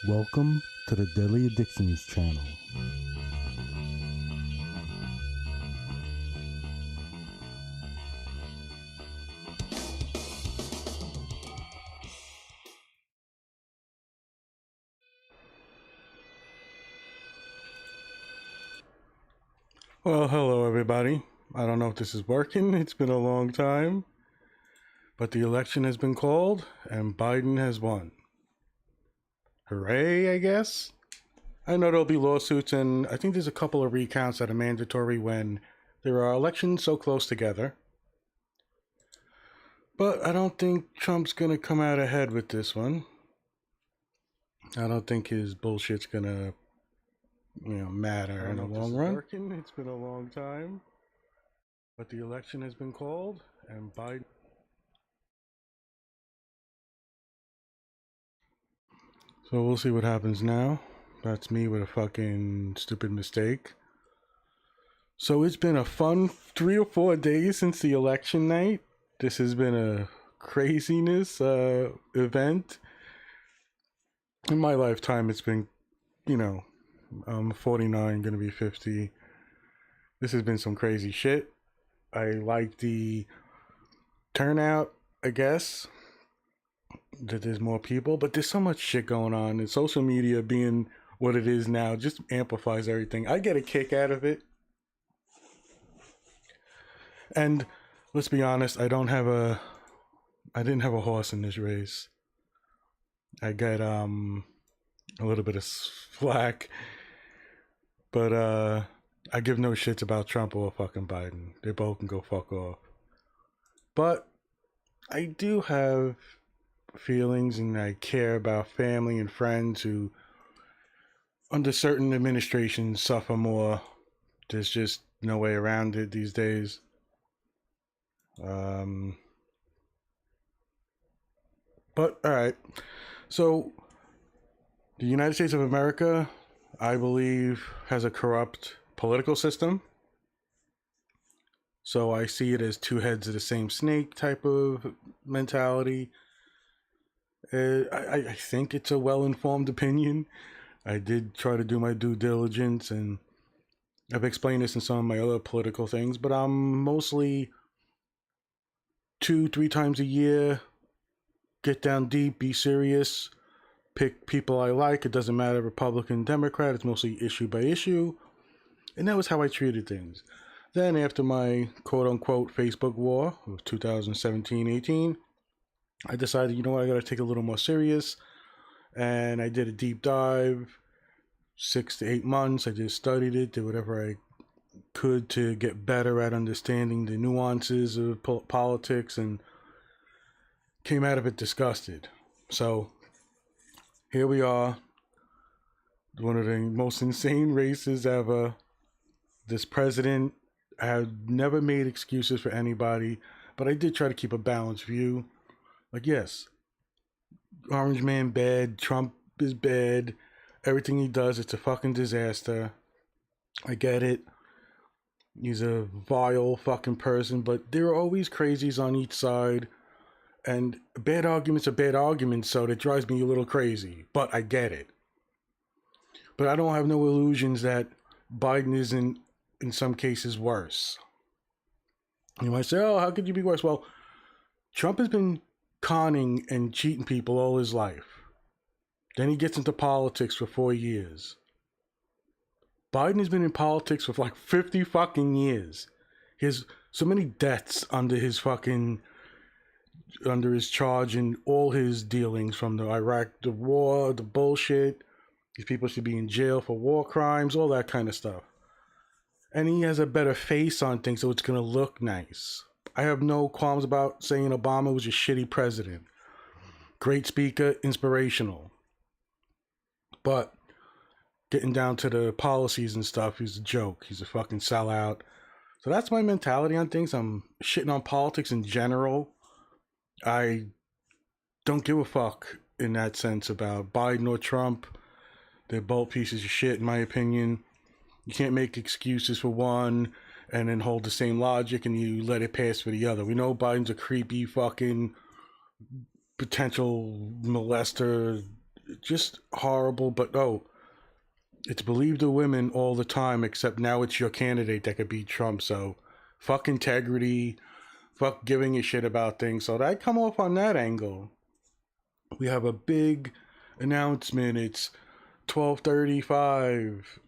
Welcome to the Deadly Addictions channel. Well, hello everybody. I don't know if this is working. It's been a long time. But the election has been called and Biden has won. Hooray, I guess? I know there'll be lawsuits, and I think there's a couple of recounts that are mandatory when there are elections so close together. But I don't think Trump's gonna come out ahead with this one. I don't think his bullshit's gonna, matter in the long run. It's been a long time. But the election has been called, and Biden... So we'll see what happens now. That's me with a fucking stupid mistake. So it's been a fun 3 or 4 days since the election night. This has been a craziness event. In my lifetime, it's been, I'm 49, gonna be 50. This has been some crazy shit. I like the turnout, I guess, that there's more people, but there's so much shit going on, and social media being what it is now just amplifies everything. I get a kick out of it. And let's be honest, I didn't have a horse in this race. I got a little bit of flack, but I give no shits about Trump or fucking Biden. They both can go fuck off. But I do have feelings, and I care about family and friends who under certain administrations suffer more. There's just no way around it these days. But all right, so the United States of America, I believe, has a corrupt political system. So I see it as two heads of the same snake type of mentality. I think it's a well-informed opinion. I did try to do my due diligence, and I've explained this in some of my other political things, but I'm mostly 2-3 times a year, get down deep, be serious, pick people I like. It doesn't matter, Republican, Democrat, it's mostly issue by issue. And that was how I treated things. Then after my quote-unquote Facebook war of 2017-18, I decided, you know what, I got to take a little more serious. And I did a deep dive, 6 to 8 months. I just studied it, did whatever I could to get better at understanding the nuances of politics, and came out of it disgusted. So here we are, one of the most insane races ever. This president had never made excuses for anybody, but I did try to keep a balanced view. Like, yes, Orange Man bad, Trump is bad, everything he does, it's a fucking disaster. I get it. He's a vile fucking person, but there are always crazies on each side, and bad arguments are bad arguments, so that drives me a little crazy, but I get it. But I don't have no illusions that Biden isn't, in some cases, worse. You might say, oh, how could you be worse? Well, Trump has been conning and cheating people all his life. Then he gets into politics for 4 years. Biden has been in politics for like 50 fucking years. He has so many deaths under his charge, and all his dealings, from the Iraq, the war, the bullshit. These people should be in jail for war crimes, all that kind of stuff. And he has a better face on things, so it's going to look nice. I have no qualms about saying Obama was a shitty president. Great speaker, inspirational. But getting down to the policies and stuff, he's a joke. He's a fucking sellout. So that's my mentality on things. I'm shitting on politics in general. I don't give a fuck in that sense about Biden or Trump. They're both pieces of shit, in my opinion. You can't make excuses for one and then hold the same logic and you let it pass for the other. We know Biden's a creepy fucking potential molester, just horrible. But it's believe the women all the time, except now it's your candidate that could beat Trump. So fuck integrity, fuck giving a shit about things. So I come off on that angle. We have a big announcement. It's 12:35,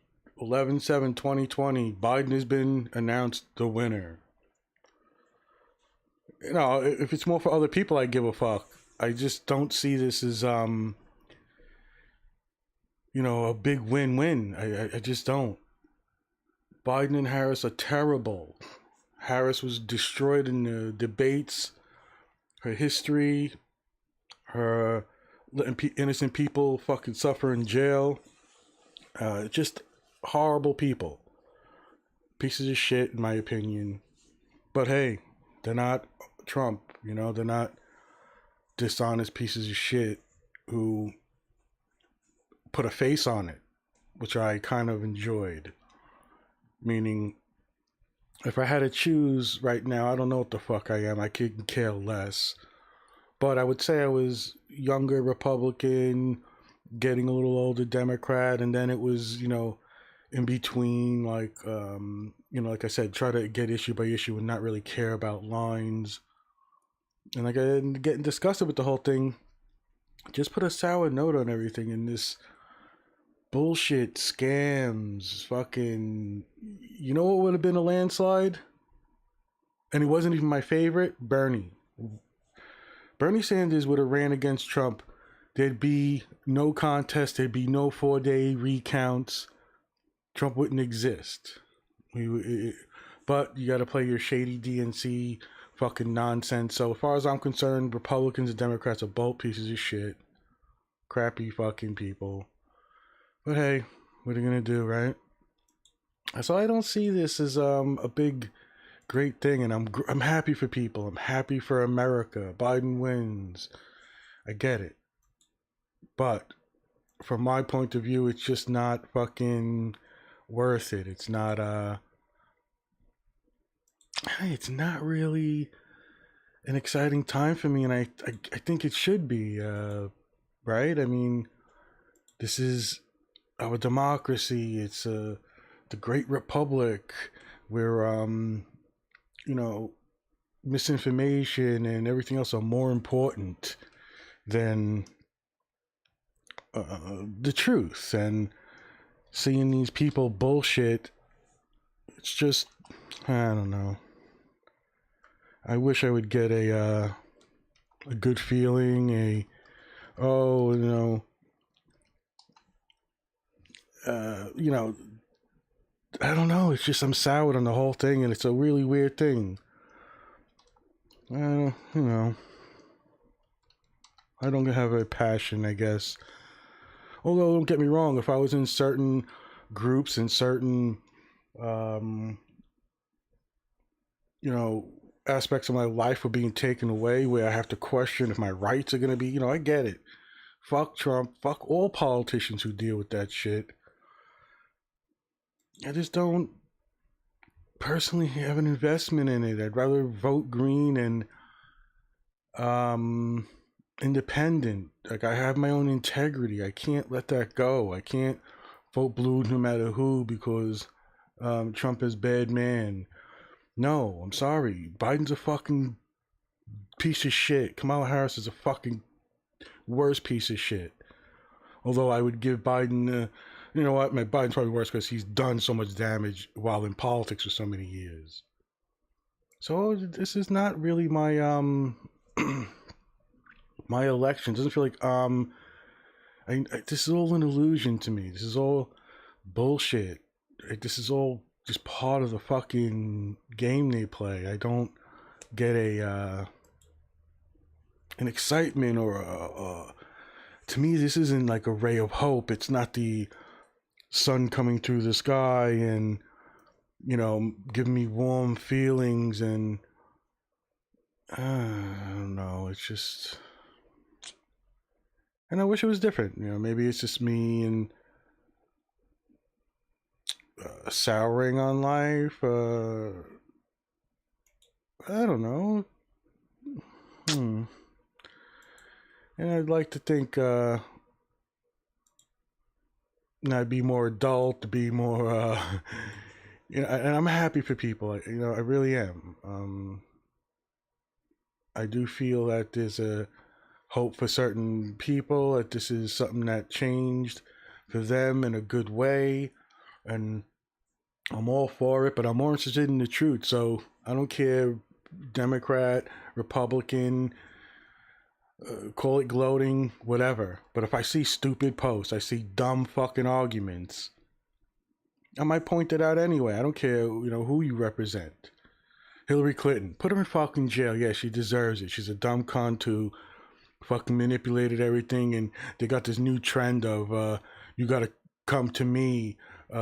11/7/2020. Biden has been announced the winner. You know, if it's more for other people, I give a fuck. I just don't see this as a big win-win. I just don't. Biden and Harris are terrible. Harris was destroyed in the debates. Her history, her letting innocent people fucking suffer in jail. Just horrible people. Pieces of shit, in my opinion. But hey, they're not Trump, they're not dishonest pieces of shit who put a face on it, which I kind of enjoyed. Meaning, if I had to choose right now, I don't know what the fuck I am. I couldn't care less. But I would say I was younger Republican, getting a little older Democrat, and then it was, in between, like I said, try to get issue by issue and not really care about lines. And like I getting disgusted with the whole thing. Just put a sour note on everything in this bullshit, scams, fucking. You know what would have been a landslide? And it wasn't even my favorite? Bernie. Bernie Sanders would have ran against Trump. There'd be no contest. There'd be no 4-day recounts. Trump wouldn't exist. But you got to play your shady DNC fucking nonsense. So as far as I'm concerned, Republicans and Democrats are both pieces of shit. Crappy fucking people. But hey, what are you going to do, right? So I don't see this as a big, great thing. And I'm happy for people. I'm happy for America. Biden wins. I get it. But from my point of view, it's just not fucking worth it. It's not it's not really an exciting time for me, and I think it should be, right? I mean, this is our democracy. It's the great republic where misinformation and everything else are more important than the truth. And seeing these people bullshit, it's just, I don't know. I wish I would get a good feeling, I don't know. It's just I'm soured on the whole thing, and it's a really weird thing. I don't have a passion, I guess. Although, don't get me wrong, if I was in certain groups and certain, aspects of my life were being taken away where I have to question if my rights are going to be, I get it. Fuck Trump. Fuck all politicians who deal with that shit. I just don't personally have an investment in it. I'd rather vote green and independent. Like, I have my own integrity. I can't let that go. I can't vote blue no matter who because Trump is bad man. No, I'm sorry. Biden's a fucking piece of shit. Kamala Harris is a fucking worst piece of shit. Although I would give Biden, you know what? Biden's probably worse because he's done so much damage while in politics for so many years. So this is not really my my election. It doesn't feel like this is all an illusion to me. This is all bullshit. This is all just part of the fucking game they play. I don't get an excitement or to me, this isn't like a ray of hope. It's not the sun coming through the sky and giving me warm feelings, and I don't know. It's just, and I wish it was different. Maybe it's just me and souring on life. I don't know. And I'd like to think be more adult, to be more, and I'm happy for people. I really am. I do feel that there's a hope for certain people, that this is something that changed for them in a good way, and I'm all for it, but I'm more interested in the truth. So I don't care, Democrat, Republican, call it gloating, whatever. But if I see stupid posts, I see dumb fucking arguments, I might point it out anyway. I don't care, who you represent. Hillary Clinton, put her in fucking jail. Yeah, she deserves it. She's a dumb cunt who fucking manipulated everything, and they got this new trend of you gotta come to me,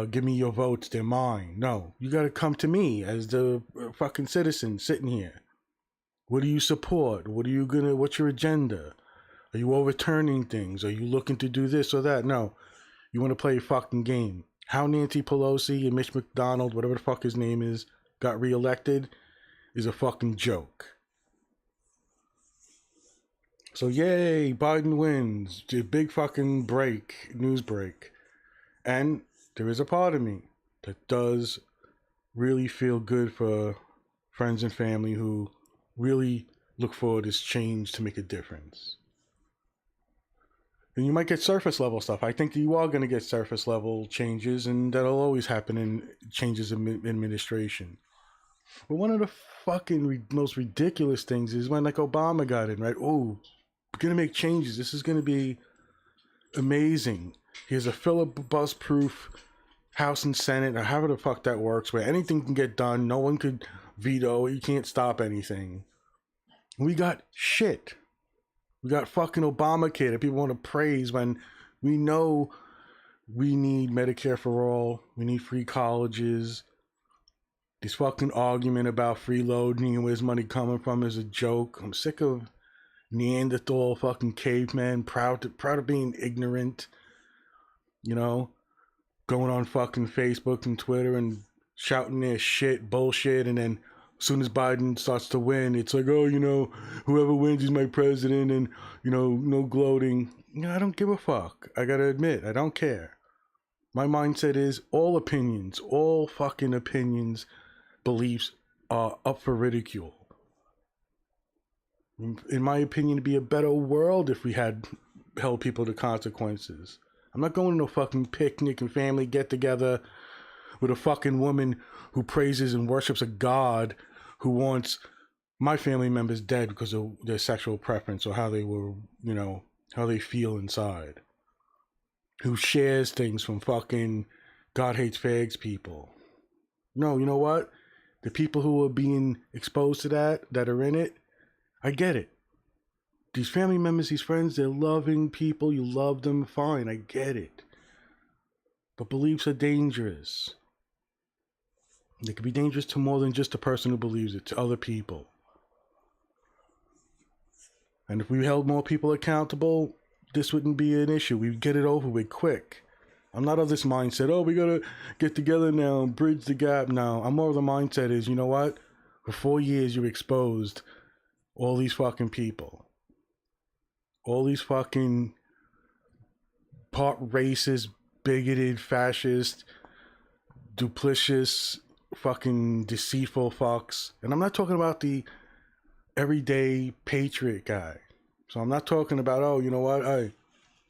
give me your votes, they're mine. No, you gotta come to me as the fucking citizen sitting here. What do you support? What's your agenda? Are you overturning things? Are you looking to do this or that? No, you want to play a fucking game. How Nancy Pelosi and Mitch McDonald, whatever the fuck his name is, got reelected is a fucking joke. So yay, Biden wins. The big fucking news break. And there is a part of me that does really feel good for friends and family who really look for this change to make a difference. And you might get surface level stuff. I think you are going to get surface level changes, and that'll always happen in changes in administration. But one of the fucking most ridiculous things is when, like, Obama got in, right? Oh, we're going to make changes. This is going to be amazing. He has a filibuster-proof House and Senate, or however the fuck that works, where anything can get done. No one could veto. You can't stop anything. We got shit. We got fucking Obamacare that people want to praise when we know we need Medicare for all. We need free colleges. This fucking argument about freeloading and where's money coming from is a joke. I'm sick of Neanderthal fucking cavemen, proud of being ignorant, going on fucking Facebook and Twitter and shouting their bullshit, and then as soon as Biden starts to win, it's like, oh, whoever wins is my president, and, no gloating. I don't give a fuck. I gotta admit, I don't care. My mindset is all fucking opinions, beliefs are up for ridicule. In my opinion, it'd be a better world if we had held people to consequences. I'm not going to no fucking picnic and family get-together with a fucking woman who praises and worships a god who wants my family members dead because of their sexual preference or how they were, how they feel inside. Who shares things from fucking God hates fags people. No, you know what? The people who are being exposed to that are in it, I get it. These family members, these friends, they're loving people. You love them, fine, I get it. But beliefs are dangerous. They could be dangerous to more than just the person who believes it, to other people. And if we held more people accountable, this wouldn't be an issue. We'd get it over with quick. I'm not of this mindset, oh, we gotta get together now and bridge the gap now. I'm more of the mindset is, you know what? For 4 years, you exposed all these fucking people. All these fucking part racist, bigoted, fascist, duplicitous, fucking deceitful fucks. And I'm not talking about the everyday patriot guy. So I'm not talking about, oh, you know what? Hey,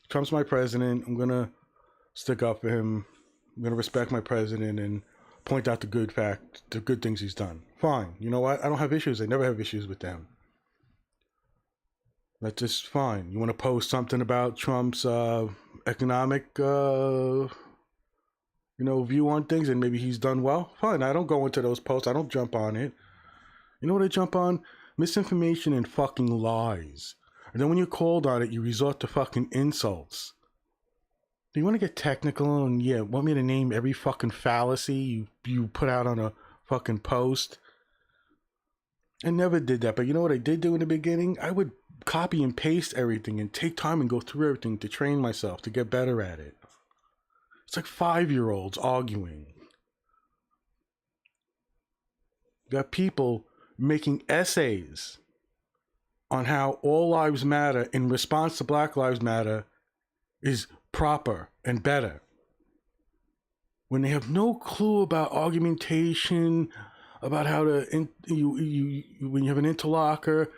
Trump's my president. I'm going to stick up for him. I'm going to respect my president and point out the good things he's done. Fine. You know what? I don't have issues. I never have issues with them. That's just fine. You want to post something about Trump's economic, view on things, and maybe he's done well? Fine. I don't go into those posts. I don't jump on it. You know what I jump on? Misinformation and fucking lies. And then when you're called on it, you resort to fucking insults. Do you want to get technical and, want me to name every fucking fallacy you put out on a fucking post? I never did that, but you know what I did do in the beginning? I would copy and paste everything and take time and go through everything to train myself, to get better at it. It's like 5-year-olds arguing. You got people making essays on how all lives matter in response to Black Lives Matter is proper and better. when they have no clue about argumentation, about how to when you have an interlocutor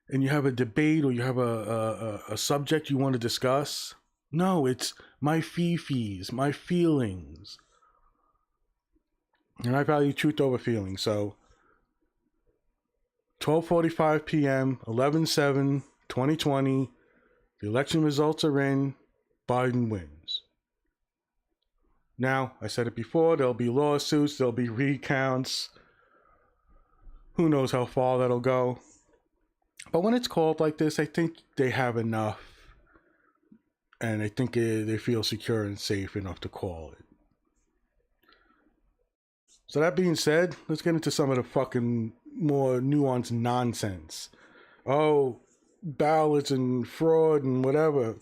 and you have a debate or you have a subject you want to discuss. No, it's my fifis, my feelings. And I value truth over feelings. So 12:45 p.m., 11/7/2020, the election results are in, Biden wins. Now, I said it before, there'll be lawsuits, there'll be recounts. Who knows how far that'll go. But when it's called like this, I think they have enough. And I think they feel secure and safe enough to call it. So that being said, let's get into some of the fucking more nuanced nonsense. Oh, ballots and fraud and whatever.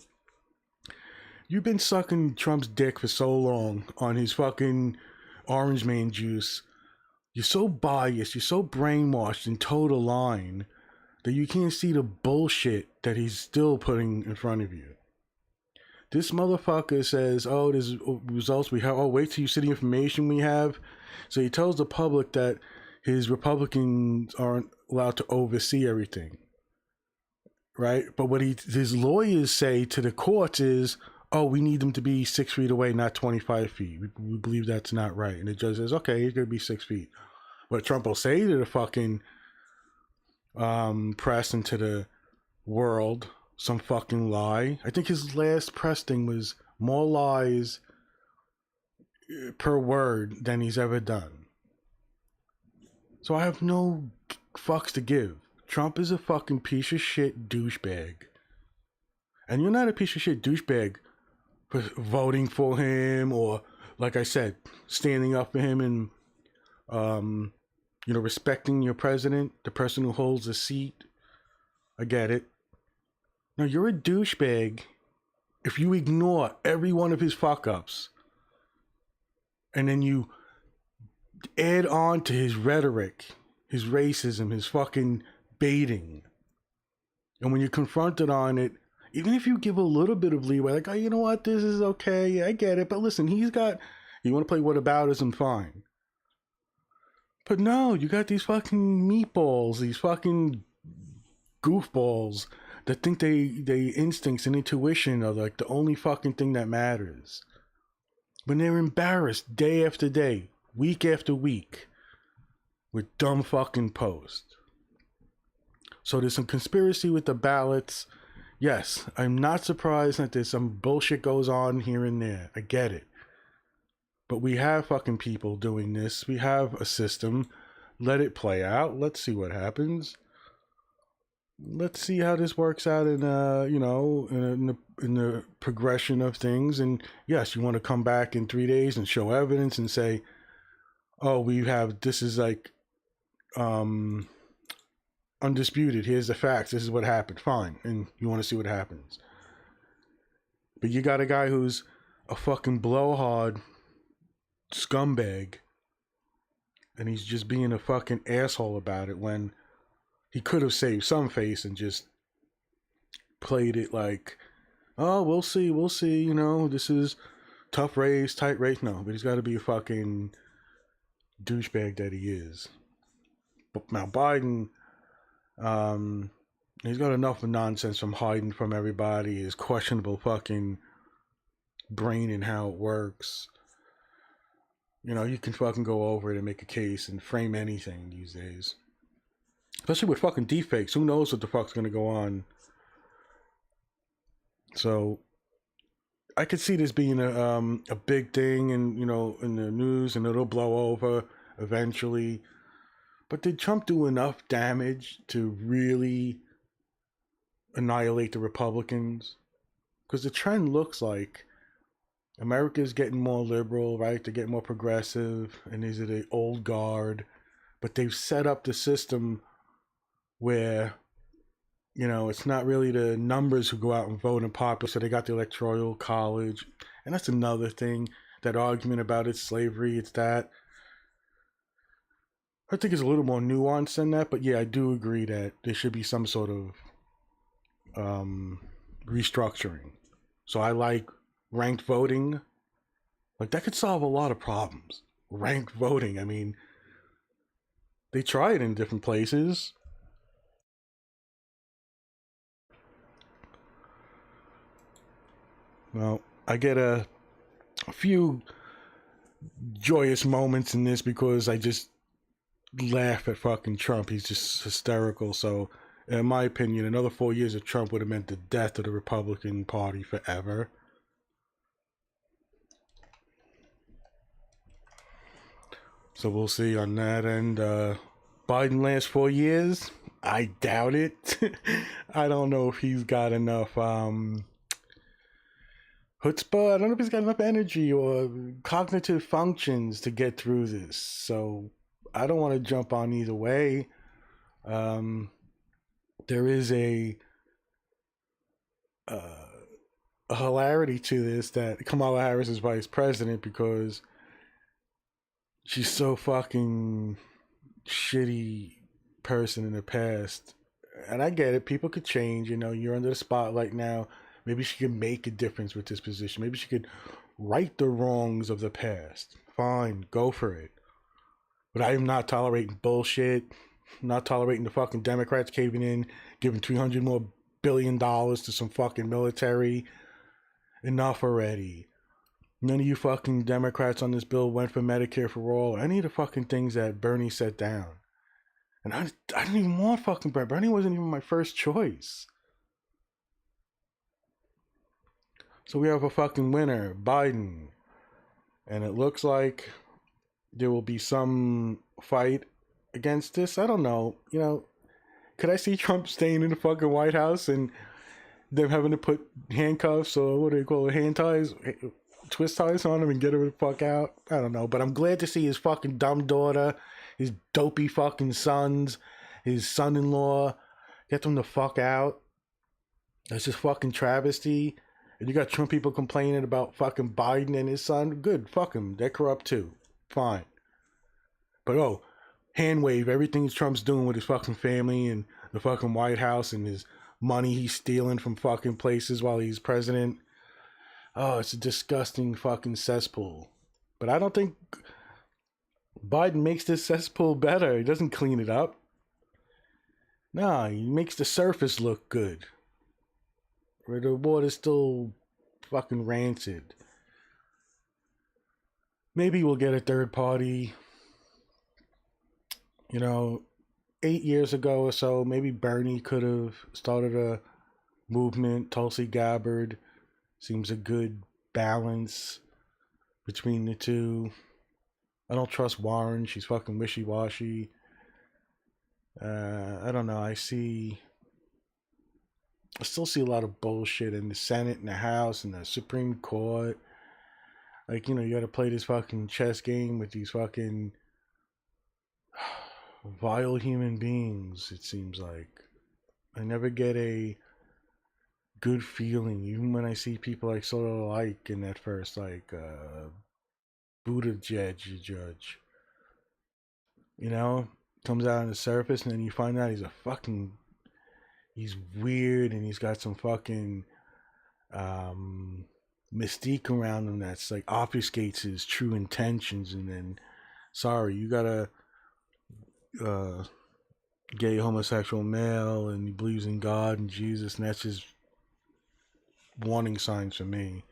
You've been sucking Trump's dick for so long on his fucking orange man juice. You're so biased, you're so brainwashed and towed a line that you can't see the bullshit that he's still putting in front of you. This motherfucker says, oh, there's results we have. Oh, wait till you see the information we have. So he tells the public that his Republicans aren't allowed to oversee everything. Right? But what his lawyers say to the courts is, oh, we need them to be 6 feet away, not 25 feet. We believe that's not right. And the judge says, okay, he's going to be 6 feet. What Trump will say to the fucking press and to the world, some fucking lie. I think his last press thing was more lies per word than he's ever done. So I have no fucks to give. Trump is a fucking piece of shit douchebag. And you're not a piece of shit douchebag for voting for him or, like I said, standing up for him and, respecting your president, the person who holds the seat. I get it. No, you're a douchebag if you ignore every one of his fuck-ups and then you add on to his rhetoric, his racism, his fucking baiting. And when you're confronted on it, even if you give a little bit of leeway, like, oh, you know what, this is okay, yeah, I get it, but listen, you want to play whataboutism, fine. But no, you got these fucking meatballs, these fucking goofballs that think they instincts and intuition are like the only fucking thing that matters. When they're embarrassed day after day, week after week, with dumb fucking posts. So there's some conspiracy with the ballots. Yes, I'm not surprised that there's some bullshit goes on here and there. I get it. But we have fucking people doing this. We have a system. Let it play out. Let's see what happens. Let's see how this works out in the progression of things. And yes, you want to come back in 3 days and show evidence and say, oh, this is like undisputed. Here's the facts. This is what happened. Fine. And you want to see what happens. But you got a guy who's a fucking blowhard scumbag, and he's just being a fucking asshole about it when he could have saved some face and just played it like, oh, we'll see, this is tough race, tight race. No, but he's got to be a fucking douchebag that he is. But now Biden, he's got enough of nonsense from hiding from everybody, his questionable fucking brain and how it works. You can fucking go over it and make a case and frame anything these days. Especially with fucking deepfakes. Who knows what the fuck's going to go on? So, I could see this being a big thing and, in the news, and it'll blow over eventually. But did Trump do enough damage to really annihilate the Republicans? Because the trend looks like America's getting more liberal, right? They're getting more progressive, and these are the old guard. But they've set up the system where, it's not really the numbers who go out and vote in popular, so they got the Electoral College. And that's another thing, that argument about it's slavery, it's that. I think it's a little more nuanced than that, but yeah, I do agree that there should be some sort of restructuring. So I like ranked voting. Like, that could solve a lot of problems. Ranked voting, I mean, they try it in different places. Well, I get a few joyous moments in this because I just laugh at fucking Trump. He's just hysterical. So, in my opinion, another 4 years of Trump would have meant the death of the Republican Party forever. So we'll see on that end. Biden last 4 years, I doubt it. I don't know if he's got enough chutzpah. I don't know if he's got enough energy or cognitive functions to get through this. So I don't want to jump on either way. There is uh, a hilarity to this that Kamala Harris is vice president because she's so fucking shitty person in the past. And I get it, people could change, you're under the spotlight now. Maybe she could make a difference with this position. Maybe she could right the wrongs of the past. Fine, go for it. But I am not tolerating bullshit. I'm not tolerating the fucking Democrats caving in, giving $300 more billion to some fucking military. Enough already. None of you fucking Democrats on this bill went for Medicare for all. Any of the fucking things that Bernie set down. And I didn't even want fucking Bernie. Bernie wasn't even my first choice. So we have a fucking winner, Biden. And it looks like there will be some fight against this. I don't know. Could I see Trump staying in the fucking White House and them having to put handcuffs or what do they call it, hand ties, twist ties on him and get him the fuck out? I don't know. But I'm glad to see his fucking dumb daughter, his dopey fucking sons, his son-in-law, get them the fuck out. That's just fucking travesty. And you got Trump people complaining about fucking Biden and his son. Good, fuck him. They're corrupt too. Fine. But hand wave everything Trump's doing with his fucking family and the fucking White House and his money he's stealing from fucking places while he's president. Oh, it's a disgusting fucking cesspool. But I don't think Biden makes this cesspool better. He doesn't clean it up. Nah, he makes the surface look good. Where the water's still fucking rancid. Maybe we'll get a third party. 8 years ago or so, maybe Bernie could have started a movement. Tulsi Gabbard seems a good balance between the two. I don't trust Warren. She's fucking wishy-washy. I don't know. I still see a lot of bullshit in the Senate and the House and the Supreme Court. Like, you gotta play this fucking chess game with these fucking vile human beings, it seems like. I never get a good feeling, even when I see people like sort of like in that first, like, Buttigieg judge. Comes out on the surface and then you find out he's weird and he's got some fucking mystique around him that's like obfuscates his true intentions. And then, sorry, you got a gay homosexual male and he believes in God and Jesus, and that's just warning signs for me.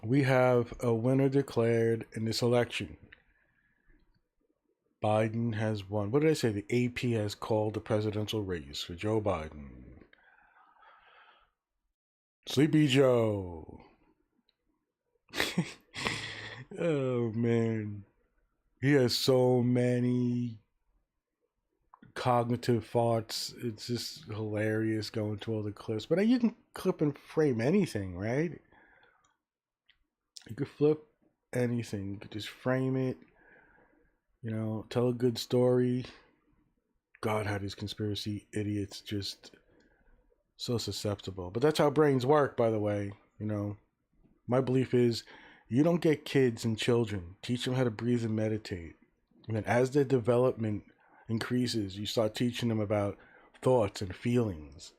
We have a winner declared in this election. Biden has won. What did I say? The AP has called the presidential race for Joe Biden. Sleepy Joe. Oh, man. He has so many cognitive farts. It's just hilarious going to all the clips. But you can clip and frame anything, right? You could flip anything. You could just frame it. Tell a good story. God, how these conspiracy idiots just so susceptible. But that's how brains work, by the way. My belief is you don't get kids and children. Teach them how to breathe and meditate. And then as their development increases, you start teaching them about thoughts and feelings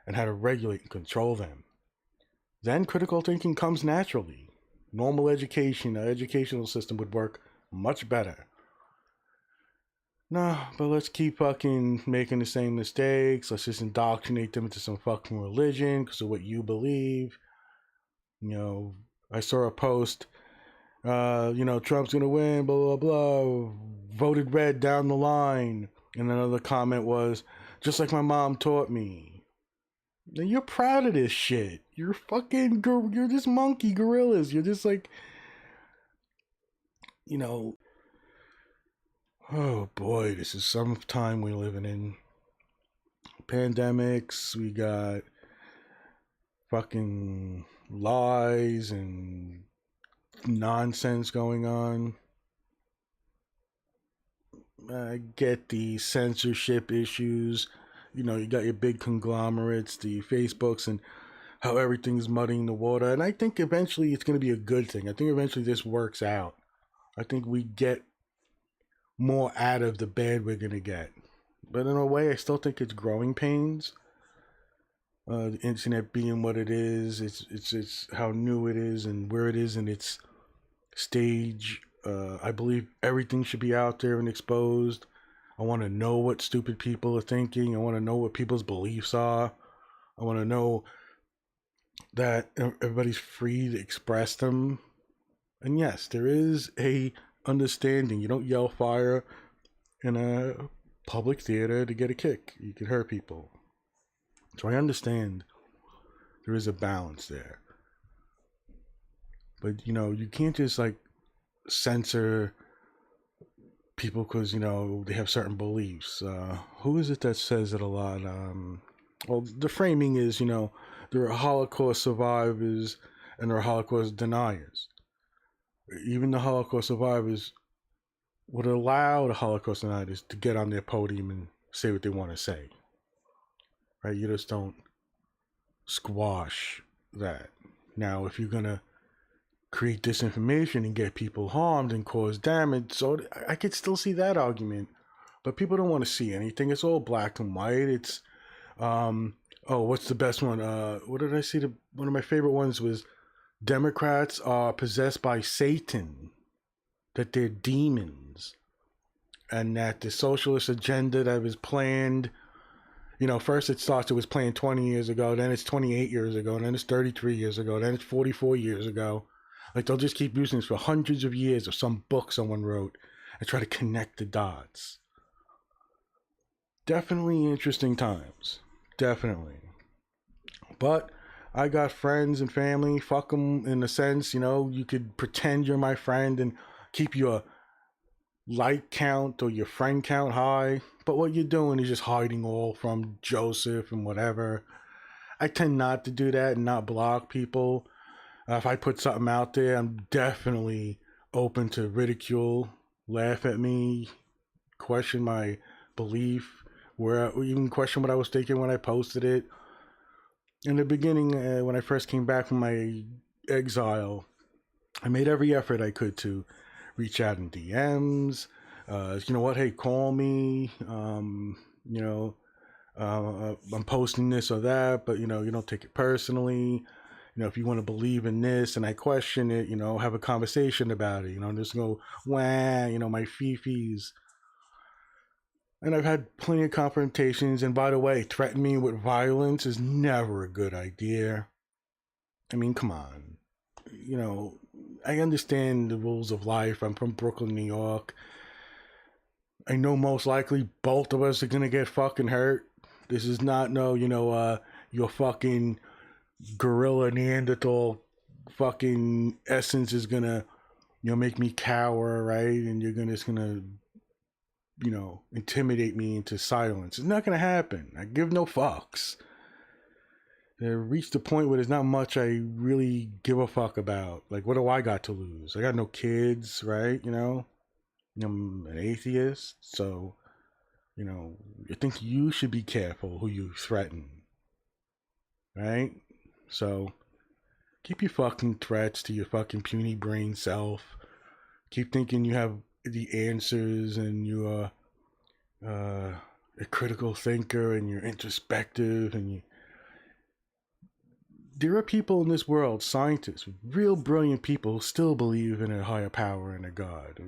and how to regulate and control them. then critical thinking comes naturally. Normal education, our educational system would work much better. No, but let's keep fucking making the same mistakes. Let's just indoctrinate them into some fucking religion because of what you believe. I saw a post, Trump's gonna win, blah, blah, blah. Voted red down the line. And another comment was, just like my mom taught me. And you're proud of this shit. You're just monkey gorillas. You're just like, oh boy, this is some time we're living in. Pandemics, we got fucking lies and nonsense going on. I get the censorship issues. You got your big conglomerates, the Facebooks, and how everything's muddying the water. And I think eventually it's going to be a good thing. I think eventually this works out. I think we get more out of the bad we're going to get. But in a way, I still think it's growing pains. The internet being what it is, it's how new it is and where it is in its stage. I believe everything should be out there and exposed. I want to know what stupid people are thinking. I want to know what people's beliefs are. I want to know that everybody's free to express them. And yes, there is a understanding. You don't yell fire in a public theater to get a kick. You can hurt people. So I understand there is a balance there. But, you can't just censor people because, they have certain beliefs. Who is it that says it a lot? Well, the framing is, there are Holocaust survivors and there are Holocaust deniers. Even the Holocaust survivors would allow the Holocaust deniers to get on their podium and say what they want to say. Right? You just don't squash that. Now, if you're going to create disinformation and get people harmed and cause damage, so I could still see that argument. But people don't want to see anything. It's all black and white. It's, what's the best one? What did I see? One of my favorite ones was Democrats are possessed by Satan, that they're demons, and that the socialist agenda that was planned, first it was planned 20 years ago, then it's 28 years ago, then it's 33 years ago, then it's 44 years ago. They'll just keep using this for hundreds of years of some book someone wrote and try to connect the dots. Definitely interesting times. Definitely. But I got friends and family. Fuck them in a sense. You could pretend you're my friend and keep your like count or your friend count high. But what you're doing is just hiding all from Joseph and whatever. I tend not to do that and not block people. If I put something out there, I'm definitely open to ridicule, laugh at me, question my belief, even question what I was thinking when I posted it. In the beginning, when I first came back from my exile, I made every effort I could to reach out in DMs. Hey, call me. I'm posting this or that, but you don't take it personally. If you want to believe in this and I question it, have a conversation about it, just go, wah, my fifis. And I've had plenty of confrontations. And by the way, threatening me with violence is never a good idea. I mean, come on. I understand the rules of life. I'm from Brooklyn, New York. I know most likely both of us are going to get fucking hurt. This is not your fucking gorilla Neanderthal fucking essence is gonna make me cower, right? And you're just gonna intimidate me into silence. It's not gonna happen. I give no fucks. I reached the point where there's not much I really give a fuck about. What do I got to lose? I got no kids, right? I'm an atheist, so I think you should be careful who you threaten, right? So keep your fucking threats to your fucking puny brain self. Keep thinking you have the answers and you're a critical thinker and you're introspective and there are people in this world, scientists, real brilliant people who still believe in a higher power and a God.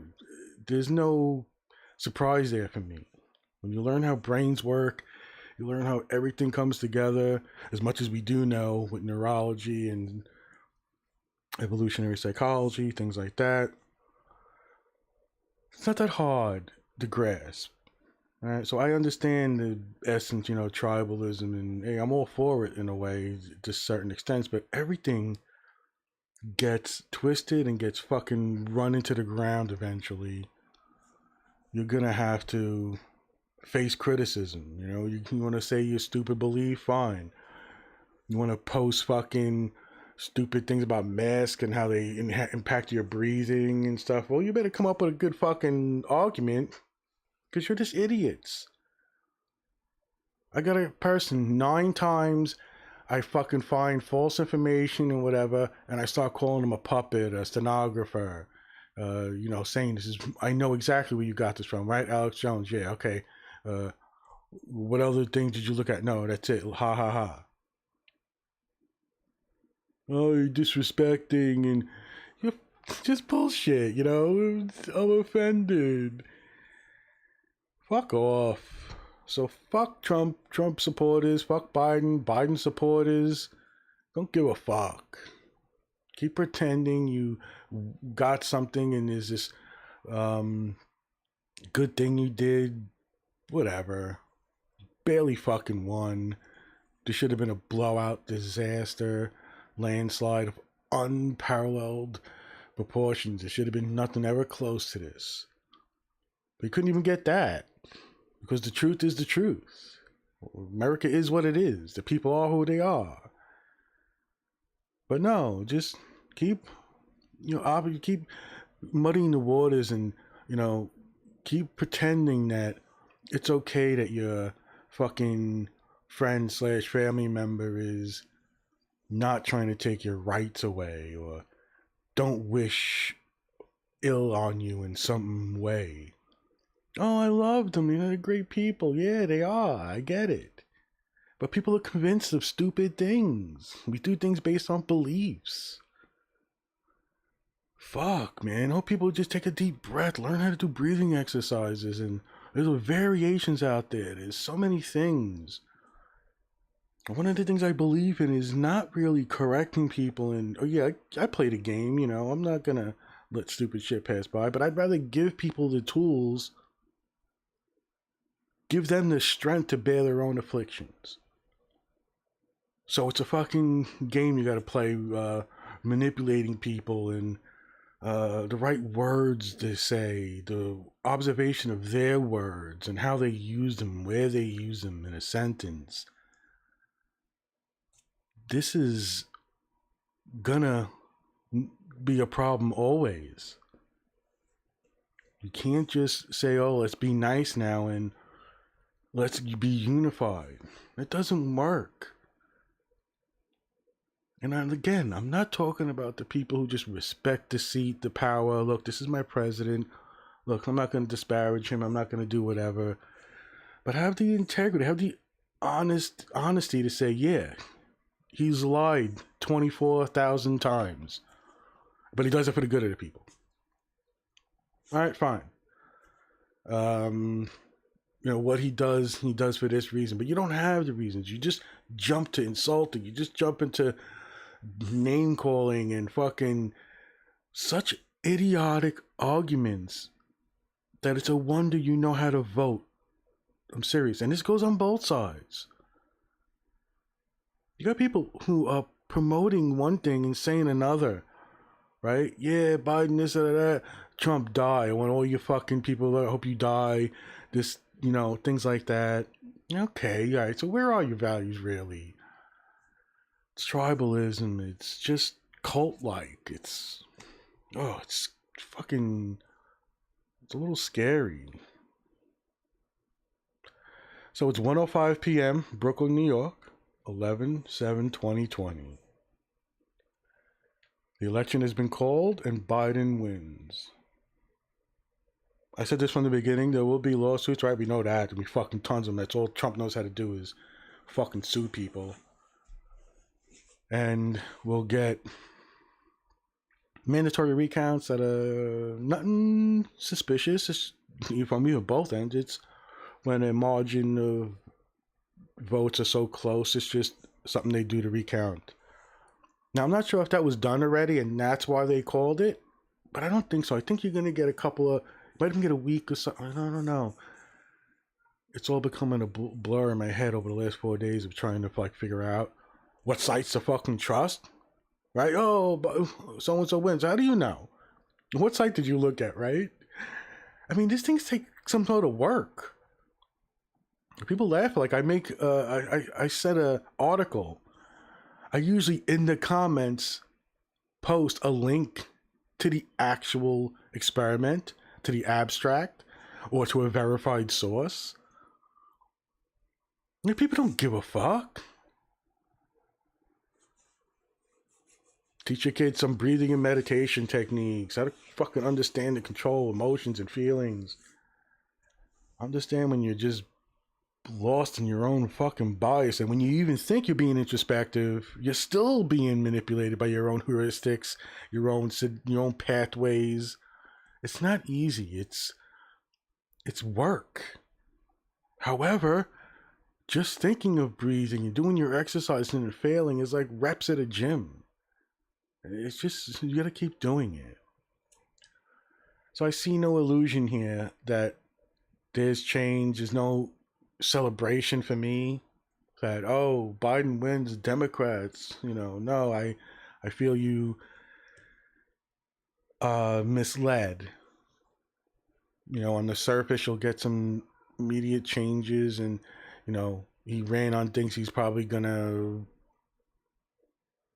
There's no surprise there for me. When you learn how brains work, you learn how everything comes together, as much as we do know with neurology and evolutionary psychology, things like that. It's not that hard to grasp. All right, so I understand the essence, tribalism, and hey, I'm all for it in a way to certain extents, but everything gets twisted and gets fucking run into the ground eventually. You're gonna have to face criticism. You want to say your stupid belief, fine. You want to post fucking stupid things about masks and how they impact your breathing and stuff. Well, you better come up with a good fucking argument, because you're just idiots. I got a person 9 times. I fucking find false information and whatever, and I start calling them a puppet, a stenographer, saying this is, I know exactly where you got this from, right, Alex Jones? Yeah, okay. What other things did you look at? No, that's it. Ha ha ha. Oh, you're disrespecting, and you're just bullshit, I'm offended. Fuck off. So fuck Trump supporters, fuck Biden supporters. Don't give a fuck. Keep pretending you got something and there's this good thing you did. Whatever. Barely fucking won. There should have been a blowout disaster, landslide of unparalleled proportions. There should have been nothing ever close to this. But you couldn't even get that. Because the truth is the truth. America is what it is. The people are who they are. But no, just keep, keep muddying the waters and, keep pretending that it's okay that your fucking friend / family member is not trying to take your rights away or don't wish ill on you in some way. Oh, I love them. They're great people. Yeah, they are. I get it. But people are convinced of stupid things. We do things based on beliefs. Fuck, man. I hope people just take a deep breath, learn how to do breathing exercises, and there's variations out there. There's so many things. One of the things I believe in is not really correcting people. And, I play the game, I'm not going to let stupid shit pass by, but I'd rather give people the tools, give them the strength to bear their own afflictions. So it's a fucking game you gotta play, manipulating people and the right words to say, the observation of their words and how they use them, where they use them in a sentence. This is gonna be a problem always. You can't just say, oh, let's be nice now and let's be unified. It doesn't work. And I'm not talking about the people who just respect the seat, the power. Look, this is my president. Look, I'm not going to disparage him. I'm not going to do whatever. But have the integrity, have the honesty to say, yeah, he's lied 24,000 times. But he does it for the good of the people. All right, fine. What he does for this reason. But you don't have the reasons. You just jump to insulting. You just jump into name calling and fucking such idiotic arguments that it's a wonder you know how to vote. I'm serious. And this goes on both sides. You got people who are promoting one thing and saying another, right? Yeah, Biden, this or that. Trump, die. I want all you fucking people, I hope you die. This, things like that. Okay, all right. So where are your values really? It's tribalism. It's just cult-like. It's fucking, it's a little scary. So it's 1:05 p.m., Brooklyn, New York, 11/7/2020. The election has been called and Biden wins. I said this from the beginning, there will be lawsuits, right? We know that. There'll be fucking tons of them. That's all Trump knows how to do is fucking sue people. And we'll get mandatory recounts that are nothing suspicious. It's from either both ends. It's when a margin of votes are so close, it's just something they do to recount. Now, I'm not sure if that was done already and that's why they called it, but I don't think so. I think you're going to get a couple of, might even get a week or something. I don't know. It's all becoming a blur in my head over the last 4 days of trying to like figure out what sites to fucking trust, right? Oh, but so-and-so wins. How do you know? What site did you look at, right? I mean, these things take some sort of work. People laugh. Like I said a article. I usually in the comments post a link to the actual experiment, to the abstract, or to a verified source. And people don't give a fuck. Teach your kids some breathing and meditation techniques, how to fucking understand and control emotions and feelings. Understand when you're just lost in your own fucking bias, and when you even think you're being introspective, you're still being manipulated by your own heuristics, your own pathways. It's not easy. It's work. However, just thinking of breathing and doing your exercise and failing is like reps at a gym. It's just, you gotta keep doing it. So I see no illusion here that there's change. There's no celebration for me that, oh, Biden wins, Democrats. No, I feel you misled. On the surface, you'll get some immediate changes, and he ran on things he's probably gonna,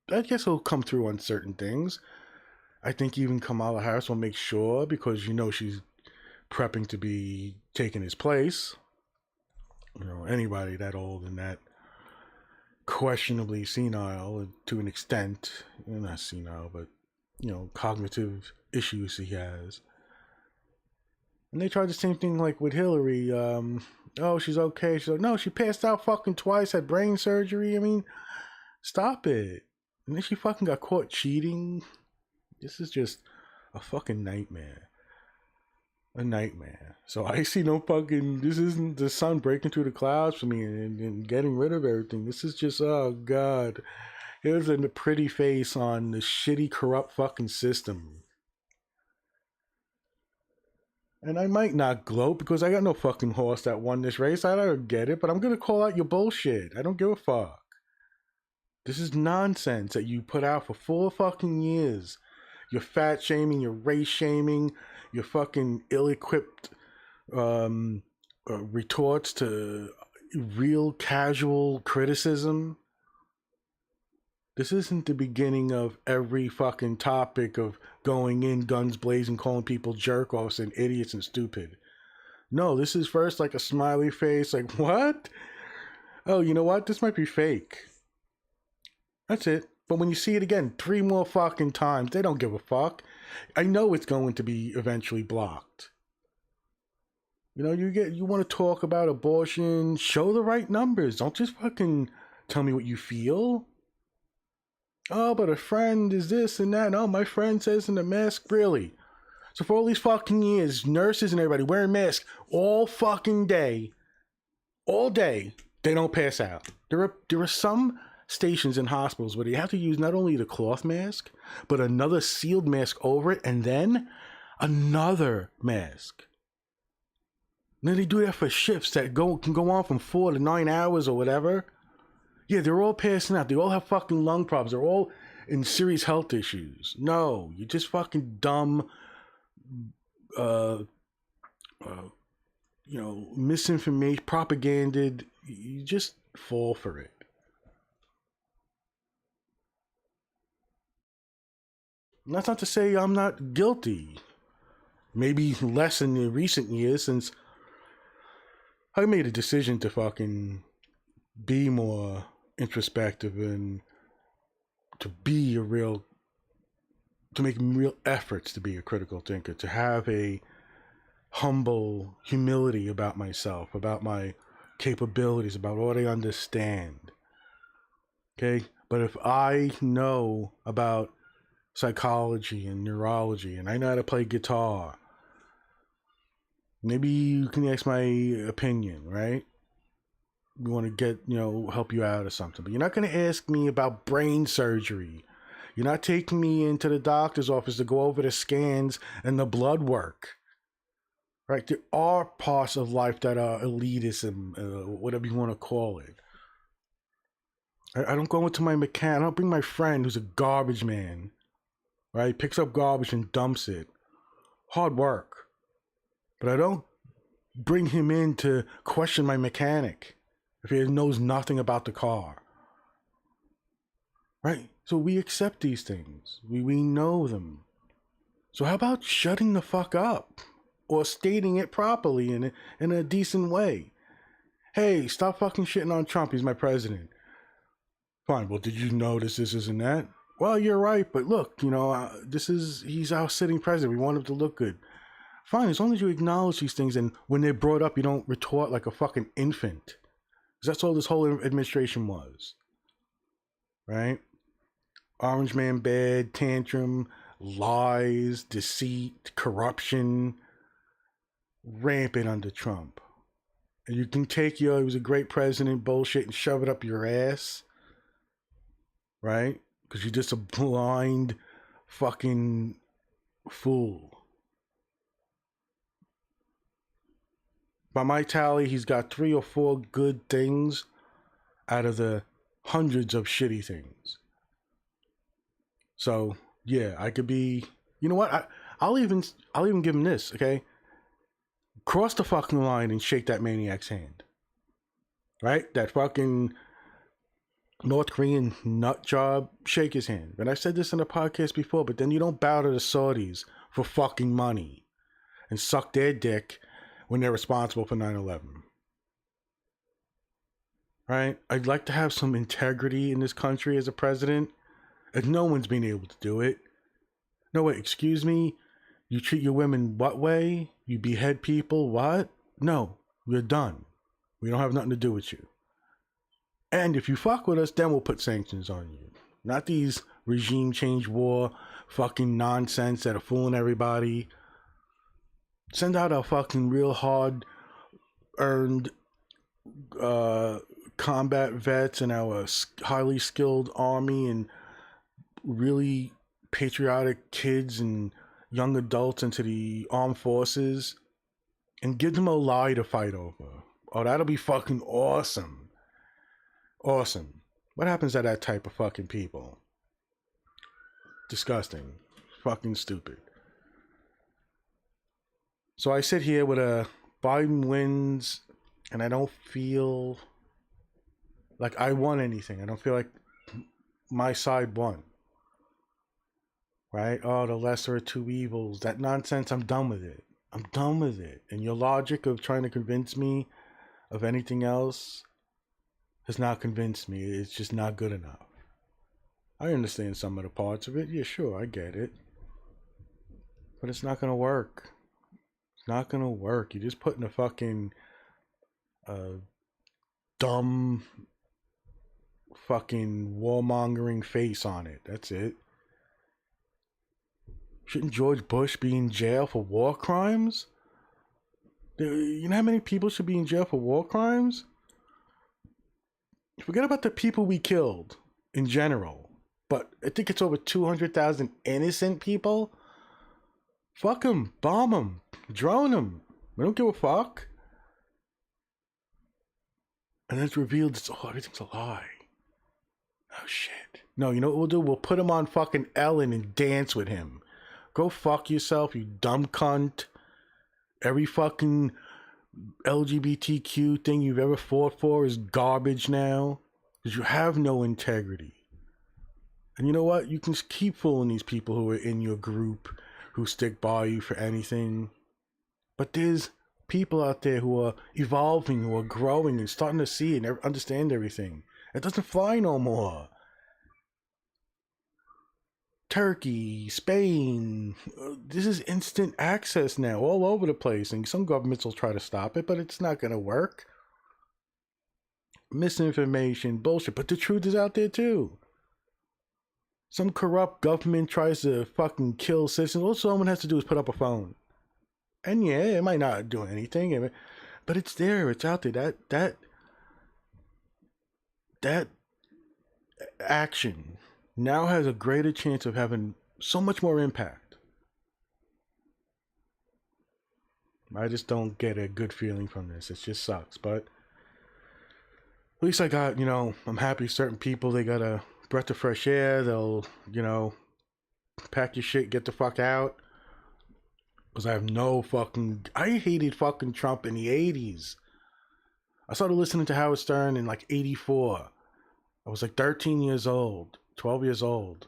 I guess he'll come through on certain things. I think even Kamala Harris will make sure, because she's prepping to be taking his place. Anybody that old and that questionably senile to an extent, not senile, but cognitive issues he has. And they tried the same thing like with Hillary. Oh, she's okay. She's like, no, she passed out fucking twice, had brain surgery. I mean, stop it. And then she fucking got caught cheating. This is just a fucking nightmare. A nightmare. So I see no fucking, this isn't the sun breaking through the clouds for me and getting rid of everything. This is just, oh God. Here's a pretty face on the shitty, corrupt fucking system. And I might not gloat because I got no fucking horse that won this race. I don't get it, but I'm going to call out your bullshit. I don't give a fuck. This is nonsense that you put out for 4 fucking years. You're fat shaming, you're race shaming, you're fucking ill-equipped retorts to real casual criticism. This isn't the beginning of every fucking topic of going in guns blazing, calling people jerk-offs and idiots and stupid. No, this is first like a smiley face, like, what? Oh, you know what? This might be fake. That's it. But when you see it again 3 more fucking times, they don't give a fuck. I know it's going to be eventually blocked. You want to talk about abortion, show the right numbers. Don't just fucking tell me what you feel. Oh, but a friend is this and that. Oh, my friend says in the mask. Really? So for all these fucking years, nurses and everybody wearing masks all fucking day, they don't pass out. There are some stations in hospitals where they have to use not only the cloth mask, but another sealed mask over it, and then another mask. And then they do that for shifts that can go on from 4 to 9 hours or whatever. Yeah, they're all passing out. They all have fucking lung problems. They're all in serious health issues. No, you're just fucking dumb, misinformation, propaganded. You just fall for it. And that's not to say I'm not guilty. Maybe less in the recent years, since I made a decision to fucking be more introspective and to make real efforts to be a critical thinker, to have a humble humility about myself, about my capabilities, about what I understand. Okay? But if I know about psychology and neurology and I know how to play guitar, maybe you can ask my opinion, right? We want to get, help you out or something. But you're not going to ask me about brain surgery. You're not taking me into the doctor's office to go over the scans and the blood work. Right? There are parts of life that are elitism, whatever you want to call it. I don't go into my mechanic. I don't bring my friend who's a garbage man. Right? Picks up garbage and dumps it. Hard work. But I don't bring him in to question my mechanic if he knows nothing about the car. Right? So we accept these things. We know them. So how about shutting the fuck up? Or stating it properly in a decent way? Hey, stop fucking shitting on Trump. He's my president. Fine. Well, did you notice this and that? Well, you're right. But look, he's our sitting president. We want him to look good. Fine. As long as you acknowledge these things and when they're brought up, you don't retort like a fucking infant. Because that's all this whole administration was. Right? Orange man bad, tantrum, lies, deceit, corruption, rampant under Trump. And you can take he was a great president bullshit and shove it up your ass. Right? Because you're just a blind fucking fool. By my tally, he's got 3 or 4 good things out of the hundreds of shitty things. So, yeah, I could be, you know what? I'll even give him this, okay? Cross the fucking line and shake that maniac's hand. Right? That fucking North Korean nut job, shake his hand. And I said this in a podcast before, but then you don't bow to the Saudis for fucking money and suck their dick when they're responsible for 9/11. Right? I'd like to have some integrity in this country as a president. And no one's been able to do it. No, wait, excuse me? You treat your women what way? You behead people, what? No, we're done. We don't have nothing to do with you. And if you fuck with us, then we'll put sanctions on you. Not these regime change war fucking nonsense that are fooling everybody. Send out our fucking real hard earned combat vets and our highly skilled army and really patriotic kids and young adults into the armed forces and give them a lie to fight over. Oh, that'll be fucking awesome. Awesome. What happens to that type of fucking people? Disgusting. Fucking stupid. So I sit here with a Biden wins and I don't feel like I won anything. I don't feel like my side won. Right? Oh, the lesser of two evils. That nonsense, I'm done with it. I'm done with it. And your logic of trying to convince me of anything else has not convinced me. It's just not good enough. I understand some of the parts of it. Yeah, sure, I get it. But it's not going to work. It's not going to work. You're just putting a fucking dumb fucking warmongering face on it. That's it. Shouldn't George Bush be in jail for war crimes? You know how many people should be in jail for war crimes? Forget about the people we killed in general. But I think it's over 200,000 innocent people. Fuck them. Bomb them. Drone them. We don't give a fuck. And then it's revealed everything's a lie. Oh shit. No, you know what we'll do? We'll put him on fucking Ellen and dance with him. Go fuck yourself, you dumb cunt. Every fucking LGBTQ thing you've ever fought for is garbage now. Because you have no integrity. And you know what? You can keep fooling these people who are in your group, who stick by you for anything. But there's people out there who are evolving, who are growing and starting to see and understand everything. It doesn't fly no more. Turkey, Spain, this is instant access now all over the place, and some governments will try to stop it, but it's not going to work. Misinformation, bullshit, but the truth is out there too. some corrupt government tries to fucking kill citizens, all someone has to do is put up a phone. And yeah, it might not do anything, but it's there, it's out there. That action now has a greater chance of having so much more impact. I just don't get a good feeling from this. It just sucks. But at least I got, I'm happy certain people, they got a breath of fresh air. They'll, pack your shit, get the fuck out. Because I hated fucking Trump in the 80s. I started listening to Howard Stern in like 84. I was like 13 years old, 12 years old.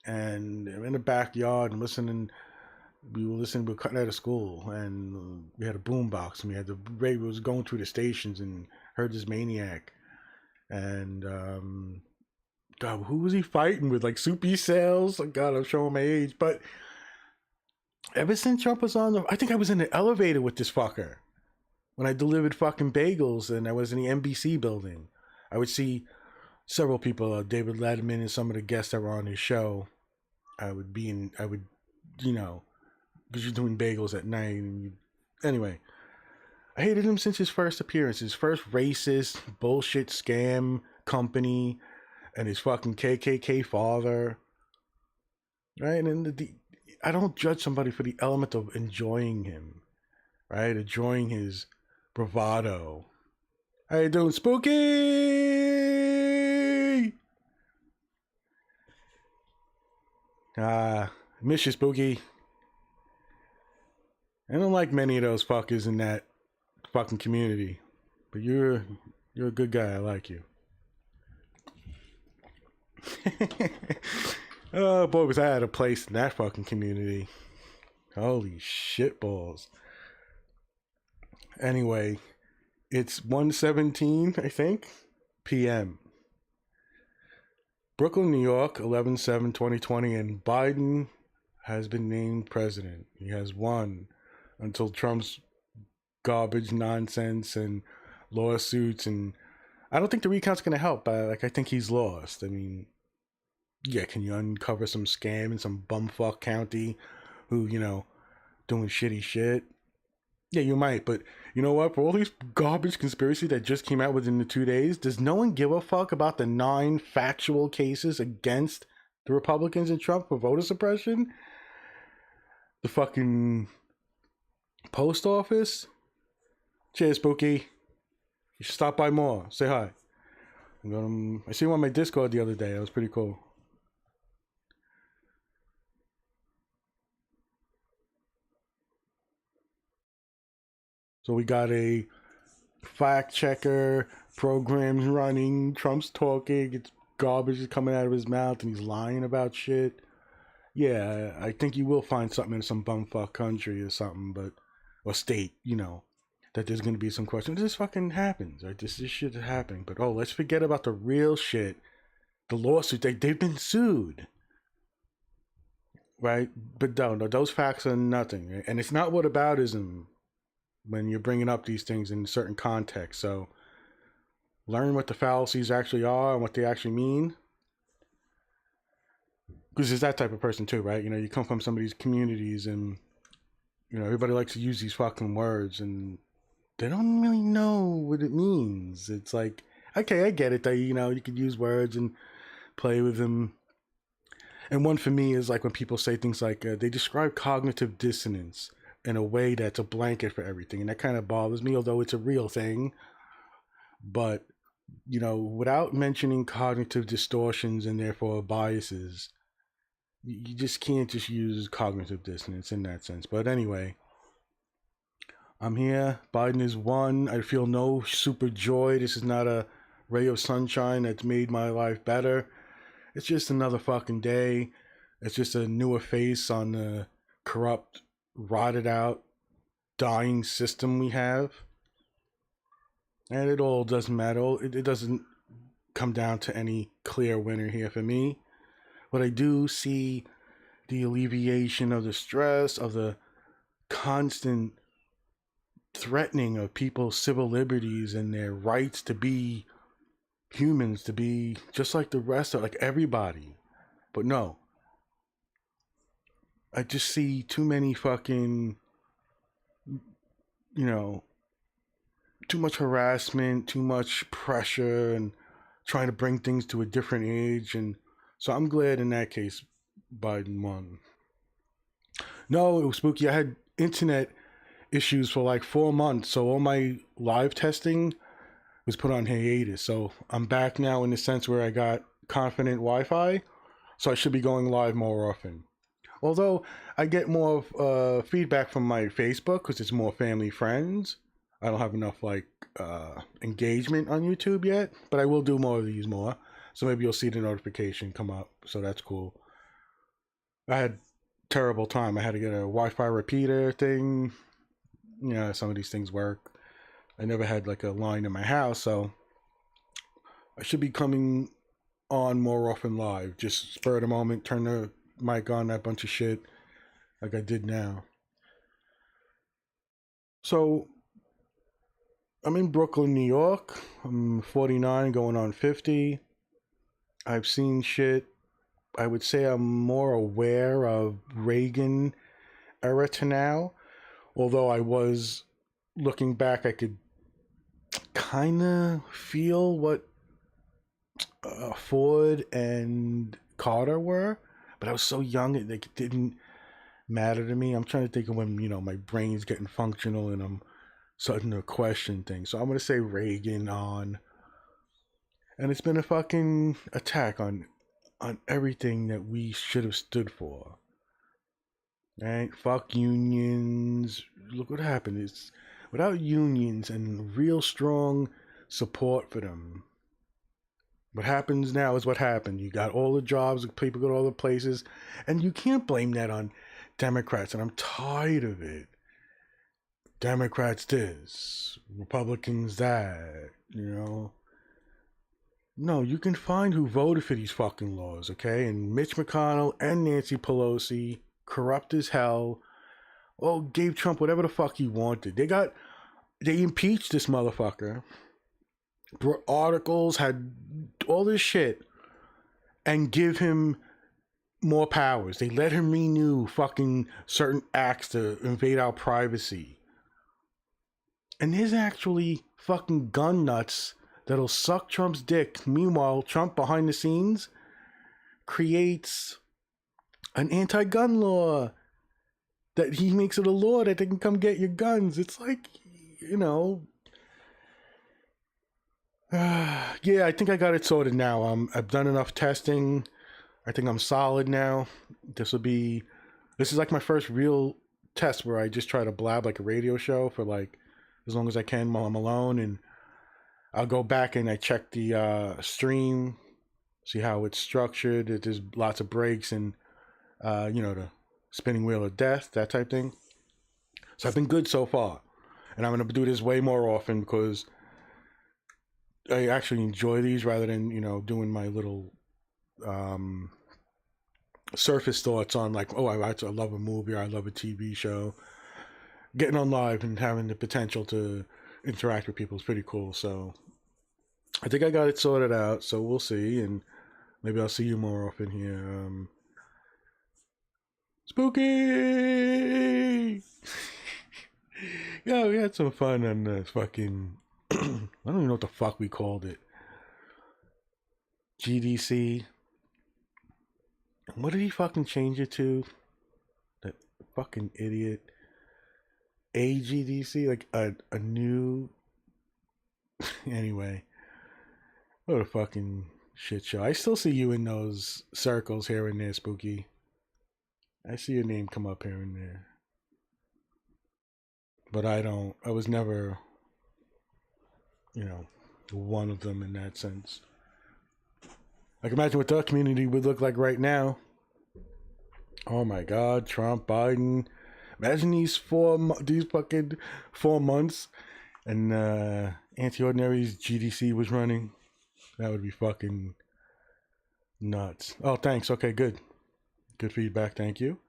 And I'm in the backyard and we were cutting out of school, and we had a boombox, and we had the radio was going through the stations, and heard this maniac. And, God, who was he fighting with? Like Soupy Sales? Like, God, I'm showing my age. But ever since Trump was I think I was in the elevator with this fucker when I delivered fucking bagels, and I was in the NBC building. I would see several people, David Letterman and some of the guests that were on his show. Because you're doing bagels at night. Anyway, I hated him since his first appearance, his first racist bullshit scam company, and his fucking KKK father. Right? And I don't judge somebody for the element of enjoying him, right? Enjoying his bravado. How you doing, Spooky? Miss you, Spooky. I don't like many of those fuckers in that fucking community, but you're a good guy. I like you. Oh boy, was I out of place in that fucking community. Holy shit balls. Anyway, it's 1:17, I think, p.m. Brooklyn, New York, 11/7/2020, and Biden has been named president. He has won until Trump's garbage nonsense and lawsuits, and I don't think the recount's going to help. I think he's lost. I mean, yeah, can you uncover some scam in some bumfuck county who, doing shitty shit? Yeah, you might, but you know what? For all these garbage conspiracies that just came out within the 2 days, does no one give a fuck about the 9 factual cases against the Republicans and Trump for voter suppression? The fucking post office? Cheers, Spooky. You should stop by more. Say hi. I see him on my Discord the other day. That was pretty cool. So we got a fact checker, programs running, Trump's talking, it's garbage is coming out of his mouth, and he's lying about shit. Yeah, I think you will find something in some bumfuck country or something, or state, that there's going to be some question. This fucking happens, right? This shit is happening. But let's forget about the real shit. The lawsuit, they've been sued. Right? But no, those facts are nothing. And it's not whataboutism when you're bringing up these things in certain contexts. So learn what the fallacies actually are and what they actually mean. Because there's that type of person too, right? You come from some of these communities, and everybody likes to use these fucking words, and they don't really know what it means. It's like, okay, I get it that you could use words and play with them. And one for me is like when people say things like they describe cognitive dissonance in a way that's a blanket for everything, and that kind of bothers me, although it's a real thing. But without mentioning cognitive distortions and therefore biases, you just can't just use cognitive dissonance in that sense. But anyway, I'm here. Biden is won. I feel no super joy. This is not a ray of sunshine that's made my life better. It's just another fucking day. It's just a newer face on the corrupt, rotted out, dying system we have. And it all doesn't matter. It doesn't come down to any clear winner here for me. But I do see the alleviation of the stress, of the constant threatening of people's civil liberties and their rights to be humans, to be just like the rest of, like everybody. But no, I just see too many fucking, you know, too much harassment, too much pressure, and trying to bring things to a different age. And so I'm glad in that case Biden won. No, it was spooky. I had internet issues for like 4 months, so all my live testing was put on hiatus. So I'm back now in the sense where I got confident Wi-Fi, so I should be going live more often. Although I get more feedback from my Facebook because it's more family friends. I don't have enough like engagement on YouTube yet, but I will do more of these more. So maybe you'll see the notification come up. So that's cool. I had terrible time. I had to get a Wi-Fi repeater thing. Yeah, some of these things work. I never had like a line in my house, so I should be coming on more often live. Just spur of the moment, turn the mic on, that bunch of shit like I did now. So I'm in Brooklyn, New York. I'm 49 going on 50. I've seen shit. I would say I'm more aware of Reagan era to now. Although I was looking back, I could kind of feel what Ford and Carter were, but I was so young it didn't matter to me. I'm trying to think of when my brain's getting functional and I'm starting to question things. So I'm gonna say Reagan on, and it's been a fucking attack on everything that we should have stood for. Right? Fuck unions. Look what happened. It's without unions and real strong support for them. What happens now is what happened. You got all the jobs, people go to all the places, and you can't blame that on Democrats, and I'm tired of it. Democrats this, Republicans that, No, you can find who voted for these fucking laws, okay? And Mitch McConnell and Nancy Pelosi, corrupt as hell, gave Trump whatever the fuck he wanted. They impeached this motherfucker, brought articles, had all this shit, and give him more powers. They let him renew fucking certain acts to invade our privacy. And there's actually fucking gun nuts that'll suck Trump's dick. Meanwhile, Trump behind the scenes creates an anti-gun law that he makes it a law that they can come get your guns. It's like, yeah, I think I got it sorted now. I've done enough testing. I think I'm solid now. This is like my first real test where I just try to blab like a radio show for like as long as I can while I'm alone, and I'll go back and I check the stream, see how it's structured. There's lots of breaks and the spinning wheel of death, that type thing. So I've been good so far, and I'm gonna do this way more often because I actually enjoy these rather than doing my little surface thoughts on like, I love a movie or I love a TV show. Getting on live and having the potential to interact with people is pretty cool. So I think I got it sorted out. So we'll see, and maybe I'll see you more often here. Spooky. Yeah, we had some fun on this fucking. I don't even know what the fuck we called it. GDC. What did he fucking change it to? That fucking idiot. AGDC, like a new. Anyway, what a fucking shit show. I still see you in those circles here and there, Spooky. I see your name come up here and there. But I was never, one of them in that sense. Like, imagine what the community would look like right now. Oh my God, Trump, Biden. Imagine these fucking 4 months and Anti-Ordinary's GDC was running. That would be fucking nuts. Oh, thanks. Okay, good. Good feedback. Thank you.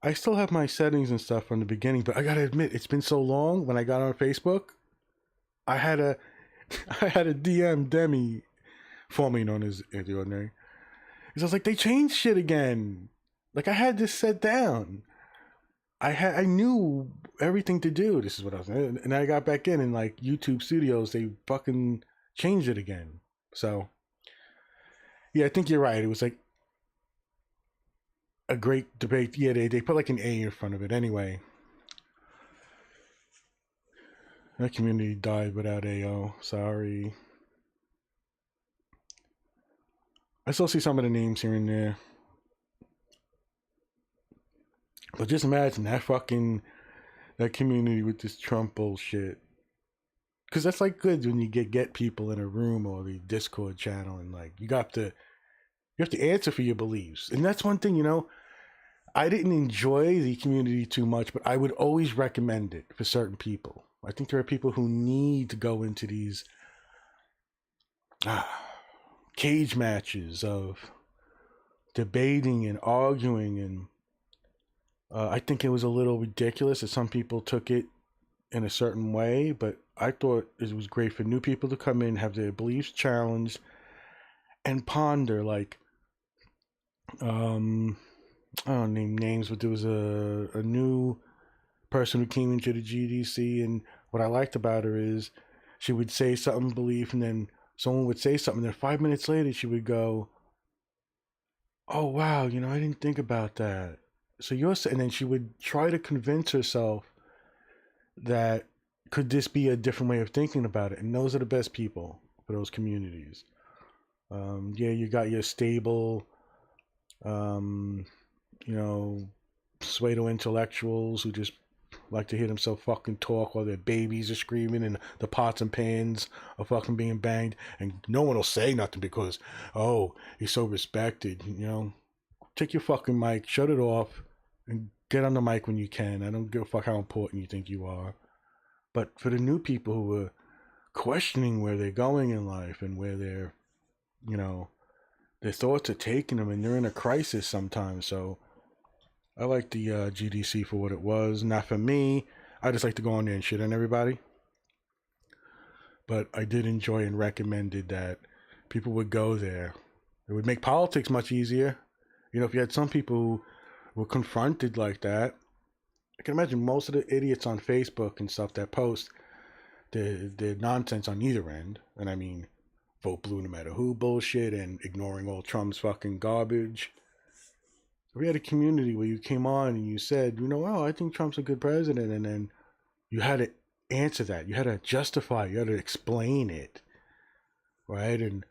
I still have my settings and stuff from the beginning, but I gotta admit, it's been so long. When I got on Facebook, I had a DM Demi, formerly known as Anti-Ordinary. Because I was like, they changed shit again. Like, I had this set down. I knew everything to do. This is what I was, and I got back in, and like YouTube Studios, they fucking changed it again. So yeah, I think you're right. It was like a great debate. Yeah, they put like an A in front of it anyway. That community died without AO. Sorry. I still see some of the names here and there. But just imagine that community with this Trump bullshit. Because that's like good when you get people in a room or the Discord channel, and like you have to answer for your beliefs. And that's one thing, I didn't enjoy the community too much, but I would always recommend it for certain people. I think there are people who need to go into these cage matches of debating and arguing, and I think it was a little ridiculous that some people took it in a certain way, but I thought it was great for new people to come in, have their beliefs challenged, and ponder. Like, I don't name names, but there was a new person who came into the GDC, and what I liked about her is she would say something, belief, and then someone would say something, and then 5 minutes later she would go, "Oh wow, I didn't think about that." So and then she would try to convince herself that could this be a different way of thinking about it, and those are the best people for those communities. Yeah, you got your stable, pseudo intellectuals who just like to hear themselves fucking talk while their babies are screaming and the pots and pans are fucking being banged, and no one will say nothing because, oh, he's so respected. Take your fucking mic, shut it off, and get on the mic when you can. I don't give a fuck how important you think you are. But for the new people who are questioning where they're going in life and where their thoughts are taking them, and they're in a crisis sometimes. So I like the GDC for what it was. Not for me. I just like to go on there and shit on everybody. But I did enjoy and recommended that people would go there. It would make politics much easier. If you had some people who were confronted like that, I can imagine most of the idiots on Facebook and stuff that post their nonsense on either end. And I mean, vote blue no matter who bullshit and ignoring all Trump's fucking garbage. We had a community where you came on and you said, oh, I think Trump's a good president. And then you had to answer that. You had to justify it. You had to explain it. Right? And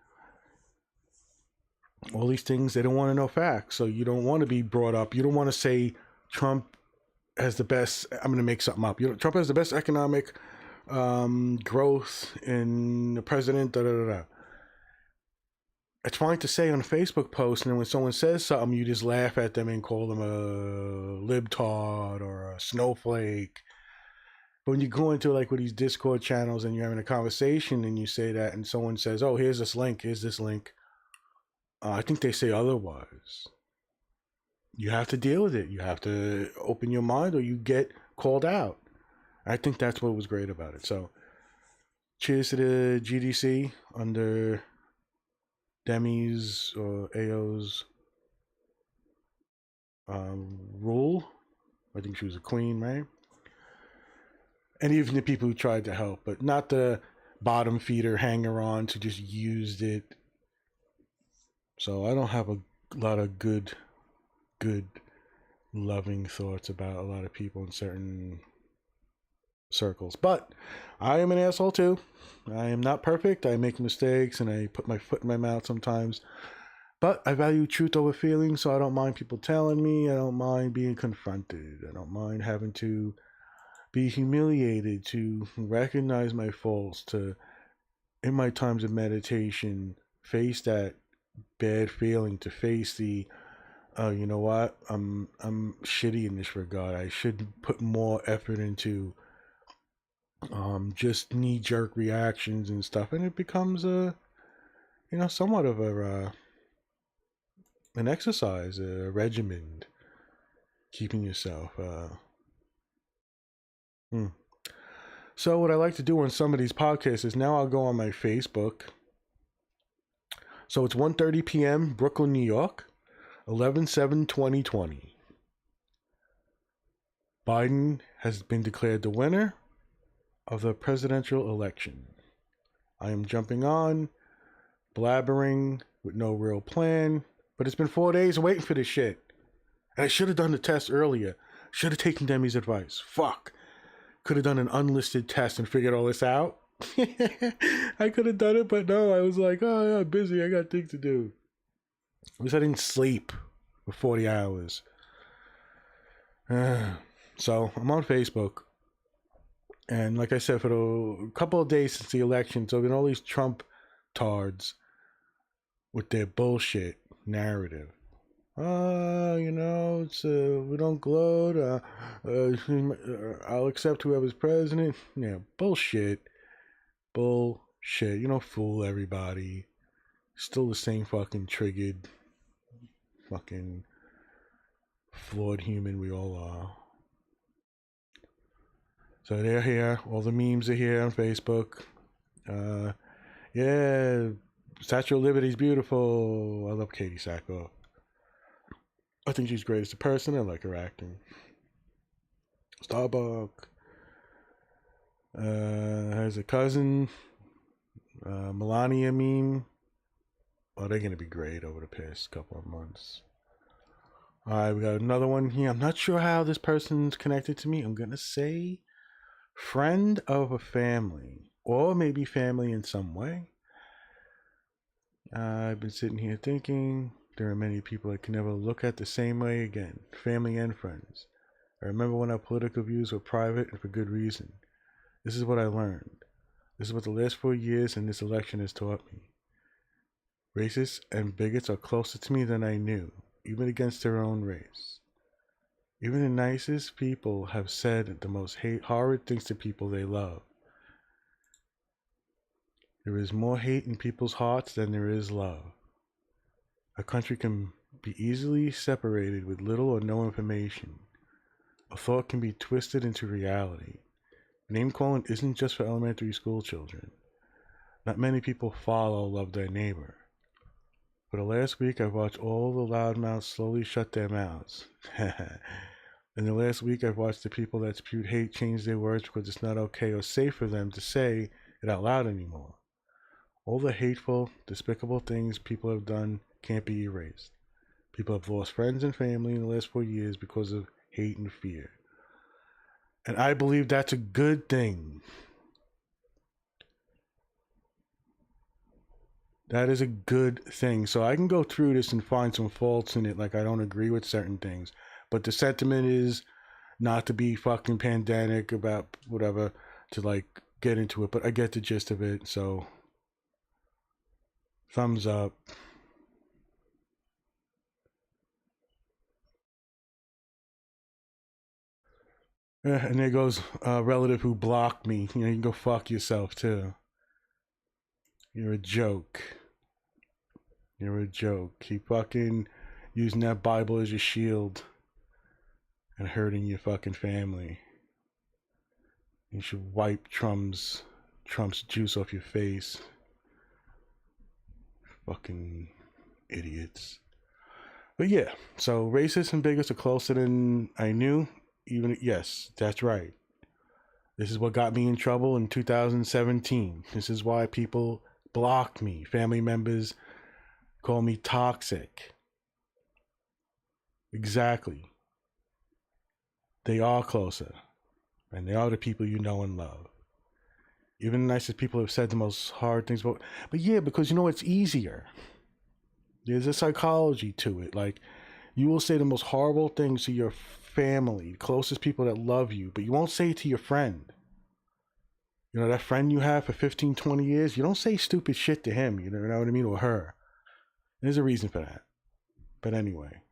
all these things, they don't want to know facts. So you don't want to be brought up. You don't want to say Trump has the best, I'm going to make something up. Trump has the best economic growth in the president, da da da da. It's fine to say on a Facebook post, and then when someone says something, you just laugh at them and call them a libtard or a snowflake. But when you go into like with these Discord channels and you're having a conversation and you say that, and someone says, "Oh, here's this link," I think they say otherwise. You have to deal with it. You have to open your mind, or you get called out. I think that's what was great about it. So, cheers to the GDC under Demi's or AO's rule. I think she was a queen, right? And even the people who tried to help, but not the bottom feeder hanger-ons who just used it. So I don't have a lot of good, loving thoughts about a lot of people in certain circles. But I am an asshole too. I am not perfect. I make mistakes and I put my foot in my mouth sometimes. But I value truth over feelings, so I don't mind people telling me. I don't mind being confronted. I don't mind having to be humiliated, to recognize my faults, to, in my times of meditation, face that bad feeling, to face the, you know what, I'm shitty in this regard. I should put more effort into just knee-jerk reactions and stuff, and it becomes a, somewhat of a an exercise, a regimen, keeping yourself. So what I like to do on some of these podcasts is now I'll go on my Facebook, So it's 1:30 p.m. Brooklyn, New York, 11/7/2020. Biden has been declared the winner of the presidential election. I am jumping on, blabbering with no real plan, but it's been 4 days waiting for this shit. And I should have done the test earlier. Should have taken Demi's advice. Fuck. Could have done an unlisted test and figured all this out. I could have done it, but no, I was like, oh, yeah, I'm busy. I got things to do. At least I didn't sleep for 40 hours. So I'm on Facebook. And like I said, for a couple of days since the election, so there have been all these Trump tards with their bullshit narrative. It's we don't gloat. I'll accept whoever's president. Yeah, bullshit. Bullshit. You don't fool everybody. Still the same fucking triggered, fucking flawed human we all are. So they're here. All the memes are here on Facebook. Yeah, Statue of Liberty's beautiful. I love Katie Sackhoff. I think she's great as a person. I like her acting. Starbuck has a cousin, Melania meme. Oh, they're gonna be great over the past couple of months. All right, we got another one here. I'm not sure how this person's connected to me. I'm gonna say friend of a family, or maybe family in some way. I've been sitting here thinking, there are many people I can never look at the same way again, family and friends. I remember when our political views were private and for good reason. This is what I learned. This is what the last 4 years and this election has taught me. Racists and bigots are closer to me than I knew, even against their own race. Even the nicest people have said the most horrid things to people they love. There is more hate in people's hearts than there is love. A country can be easily separated with little or no information. A thought can be twisted into reality. Name calling isn't just for elementary school children. Not many people follow love their neighbor. For the last week, I've watched all the loudmouths slowly shut their mouths. In the last week, I've watched the people that spewed hate change their words because it's not okay or safe for them to say it out loud anymore. All the hateful, despicable things people have done can't be erased. People have lost friends and family in the last 4 years because of hate and fear. And I believe that's a good thing. That is a good thing. So I can go through this and find some faults in it, like I don't agree with certain things. But the sentiment is not to be fucking pandemic about whatever, to like get into it. But I get the gist of it, so thumbs up. And there goes a relative who blocked me. You can go fuck yourself too. You're a joke. You're a joke. Keep fucking using that Bible as your shield and hurting your fucking family. You should wipe Trump's juice off your face. Fucking idiots. But yeah, so racists and bigots are closer than I knew. Yes, that's right. This is what got me in trouble in 2017. This is why people block me. Family members call me toxic. Exactly. They are closer. And they are the people you know and love. Even the nicest people have said the most hard things. But yeah, because it's easier. There's a psychology to it. Like, you will say the most horrible things to your family, closest people that love you, but you won't say it to your friend. That friend you have for 15, 20 years, you don't say stupid shit to him, you know what I mean, or her. There's a reason for that. But anyway,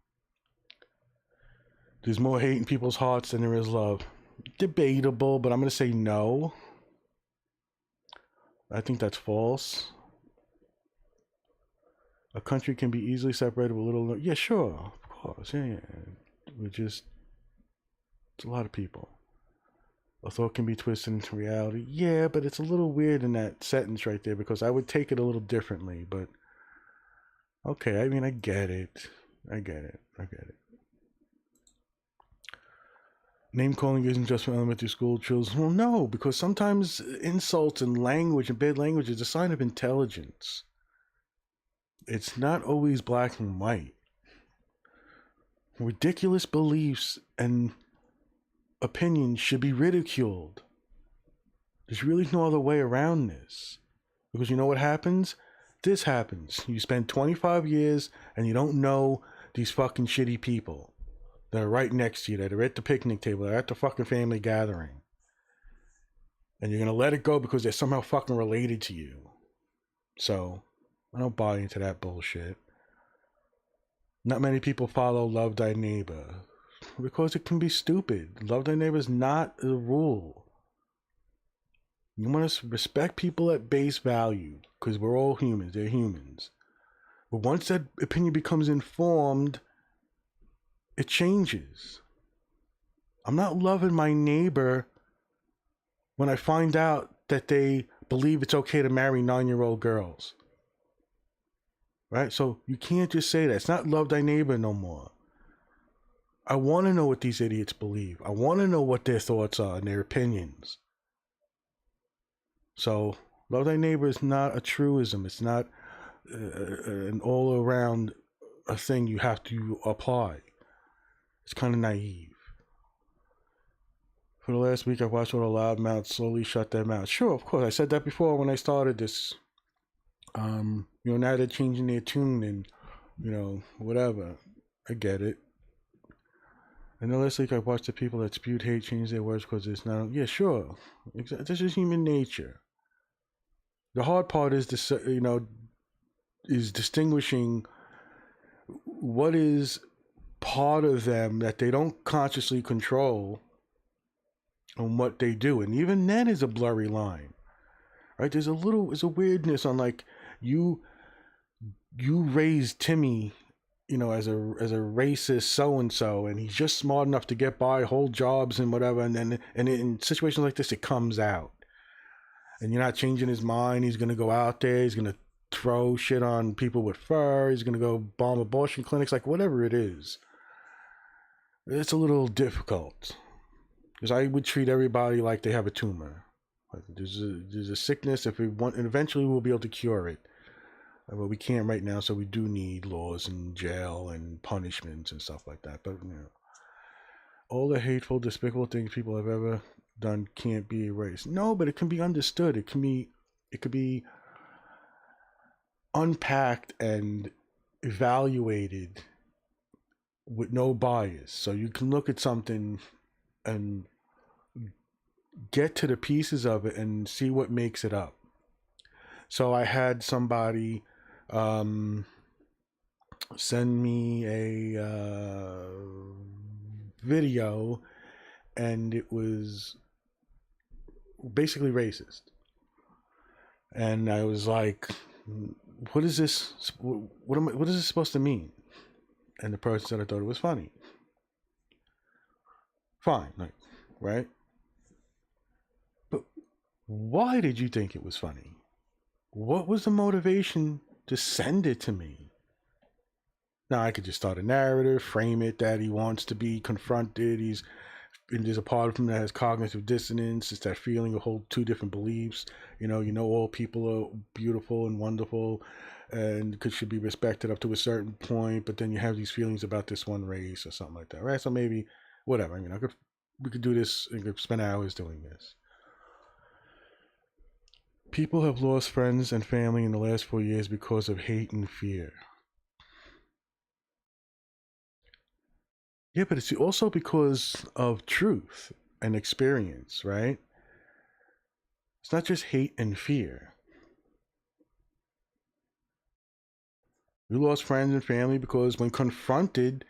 there's more hate in people's hearts than there is love. Debatable, but I'm going to say no. I think that's false. A country can be easily separated with little... Yeah, sure, of course, yeah. It's a lot of people. A thought can be twisted into reality. Yeah, but it's a little weird in that sentence right there, because I would take it a little differently, but Okay, I mean, I get it. I get it. I get it. Name calling isn't just for elementary school children. Well, no, because sometimes insults and language and bad language is a sign of intelligence. It's not always black and white. Ridiculous beliefs and opinions should be ridiculed. There's really no other way around this. Because you know what happens? This happens. You spend 25 years and you don't know these fucking shitty people that are right next to you, that are at the picnic table, that are at the fucking family gathering. And you're going to let it go because they're somehow fucking related to you. So, I don't buy into that bullshit. Not many people follow love thy neighbor because it can be stupid. Love thy neighbor is not a rule. You want to respect people at base value because we're all humans. They're humans. But once that opinion becomes informed, it changes. I'm not loving my neighbor when I find out that they believe it's okay to marry 9-year-old girls. Right? So you can't just say that. It's not love thy neighbor no more. I want to know what these idiots believe. I want to know what their thoughts are and their opinions. So, love thy neighbor is not a truism. It's not an all-around a thing you have to apply. It's kind of naive. For the last week, I've watched all the loudmouths slowly shut their mouths. Sure, of course. I said that before when I started this. Now they're changing their tune and, whatever. I get it. And the last week, I watched the people that spewed hate change their words because it's not. Yeah, sure. This is human nature. The hard part is is distinguishing what is part of them that they don't consciously control and what they do. And even then is a blurry line. Right? There's a weirdness on like you raised Timmy, as a racist so and so, and he's just smart enough to get by, hold jobs and whatever, and then in situations like this it comes out. And you're not changing his mind. He's gonna go out there, he's gonna throw shit on people with fur, he's gonna go bomb abortion clinics, like whatever it is. It's a little difficult. Because I would treat everybody like they have a tumor. Like there's a sickness, if we want, and eventually we'll be able to cure it. But we can't right now, so we do need laws and jail and punishments and stuff like that. But all the hateful, despicable things people have ever done can't be erased. No, but it can be understood. It could be unpacked and evaluated with no bias. So you can look at something and get to the pieces of it and see what makes it up. So I had somebody send me a video, and it was basically racist. And I was like, what is this? What is this supposed to mean? And the person said I thought it was funny. Fine, right? But why did you think it was funny? What was the motivation to send it to me? Now I could just start a narrative, frame it that he wants to be confronted. And there's a part of him that has cognitive dissonance. It's that feeling of hold two different beliefs. All people are beautiful and wonderful and should be respected up to a certain point, but then you have these feelings about this one race or something like that, right? So maybe, whatever. We could do this and could spend hours doing this. People have lost friends and family in the last 4 years because of hate and fear. Yeah, but it's also because of truth and experience, right? It's not just hate and fear. We lost friends and family because when confronted,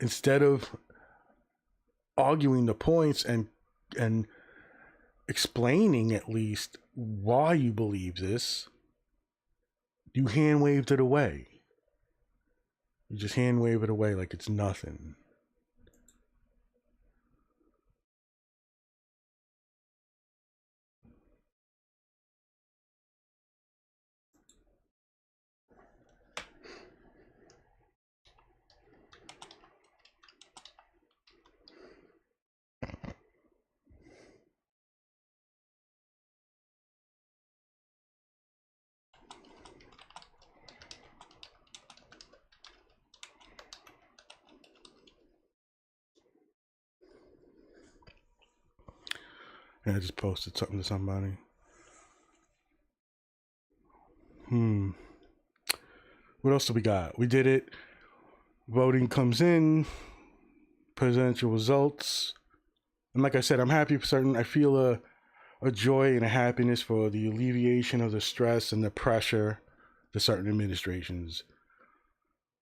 instead of arguing the points and explaining at least why you believe this, you hand waved it away. You just hand wave it away like it's nothing. And I just posted something to somebody. What else do we got? We did it. Voting comes in. Presidential results. And like I said, I'm happy for certain. I feel a joy and a happiness for the alleviation of the stress and the pressure that certain administrations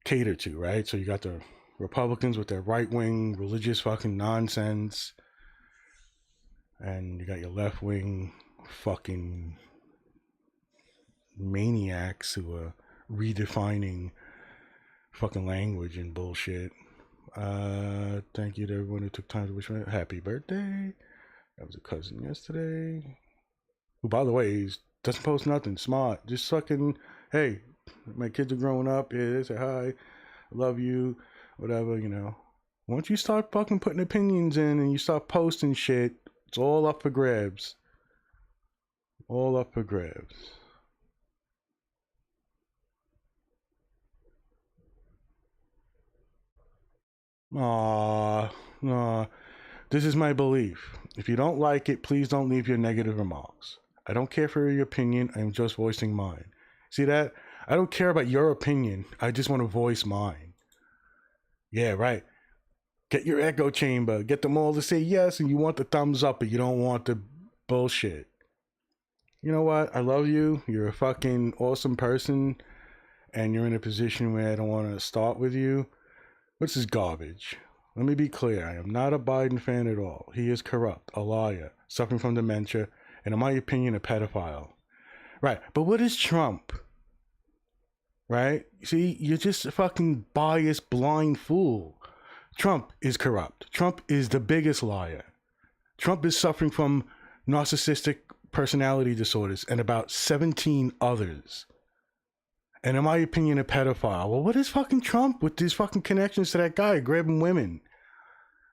cater to, right? So you got the Republicans with their right-wing religious fucking nonsense, and you got your left-wing fucking maniacs who are redefining fucking language and bullshit. Thank you to everyone who took time to wish me a happy birthday. That was a cousin yesterday, who, by the way, doesn't post nothing. Smart. Just fucking, hey, my kids are growing up. Yeah, they say hi, I love you, whatever, you know. Once you start fucking putting opinions in and you start posting shit, it's all up for grabs. All up for grabs. Aww. This is my belief. If you don't like it, please don't leave your negative remarks. I don't care for your opinion. I'm just voicing mine. See that? I don't care about your opinion. I just want to voice mine. Yeah, right. Get your echo chamber. Get them all to say yes, and you want the thumbs up, but you don't want the bullshit. You know what? I love you. You're a fucking awesome person, and you're in a position where I don't want to start with you. This is garbage. Let me be clear. I am not a Biden fan at all. He is corrupt, a liar, suffering from dementia, and in my opinion, a pedophile. Right. But what is Trump? Right? See, you're just a fucking biased, blind fool. Trump is corrupt. Trump is the biggest liar. Trump is suffering from narcissistic personality disorders and about 17 others. And in my opinion, a pedophile. Well, what is fucking Trump with these fucking connections to that guy grabbing women?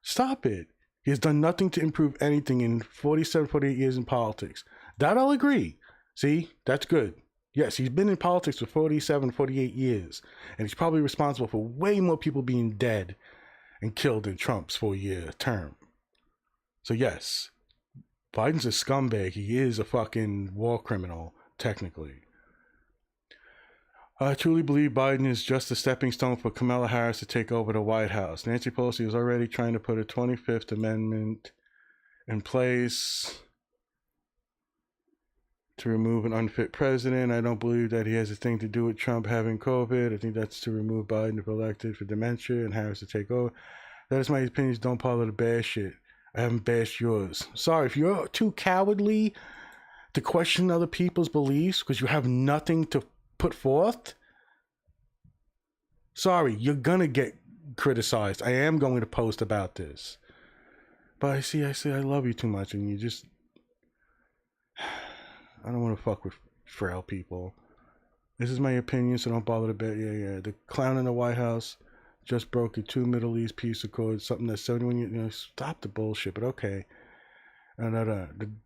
Stop it. He has done nothing to improve anything in 47, 48 years in politics. That I'll agree. See, that's good. Yes, he's been in politics for 47, 48 years. And he's probably responsible for way more people being dead and killed in Trump's 4-year term. So yes, Biden's a scumbag. He is a fucking war criminal, technically. I truly believe Biden is just a stepping stone for Kamala Harris to take over the White House. Nancy Pelosi is already trying to put a 25th Amendment in place to remove an unfit president. I don't believe that he has a thing to do with Trump having COVID. I think that's to remove Biden if elected for dementia and Harris to take over. That is my opinion. Don't bother to bash shit. I haven't bashed yours. Sorry, if you're too cowardly to question other people's beliefs because you have nothing to put forth, sorry, you're gonna get criticized. I am going to post about this. But I see I love you too much, and you just, I don't want to fuck with frail people. This is my opinion, so don't bother to bet. Yeah. The clown in the White House just broke the 2 Middle East peace accords, something that's 71 years, you know, stop the bullshit, but okay. And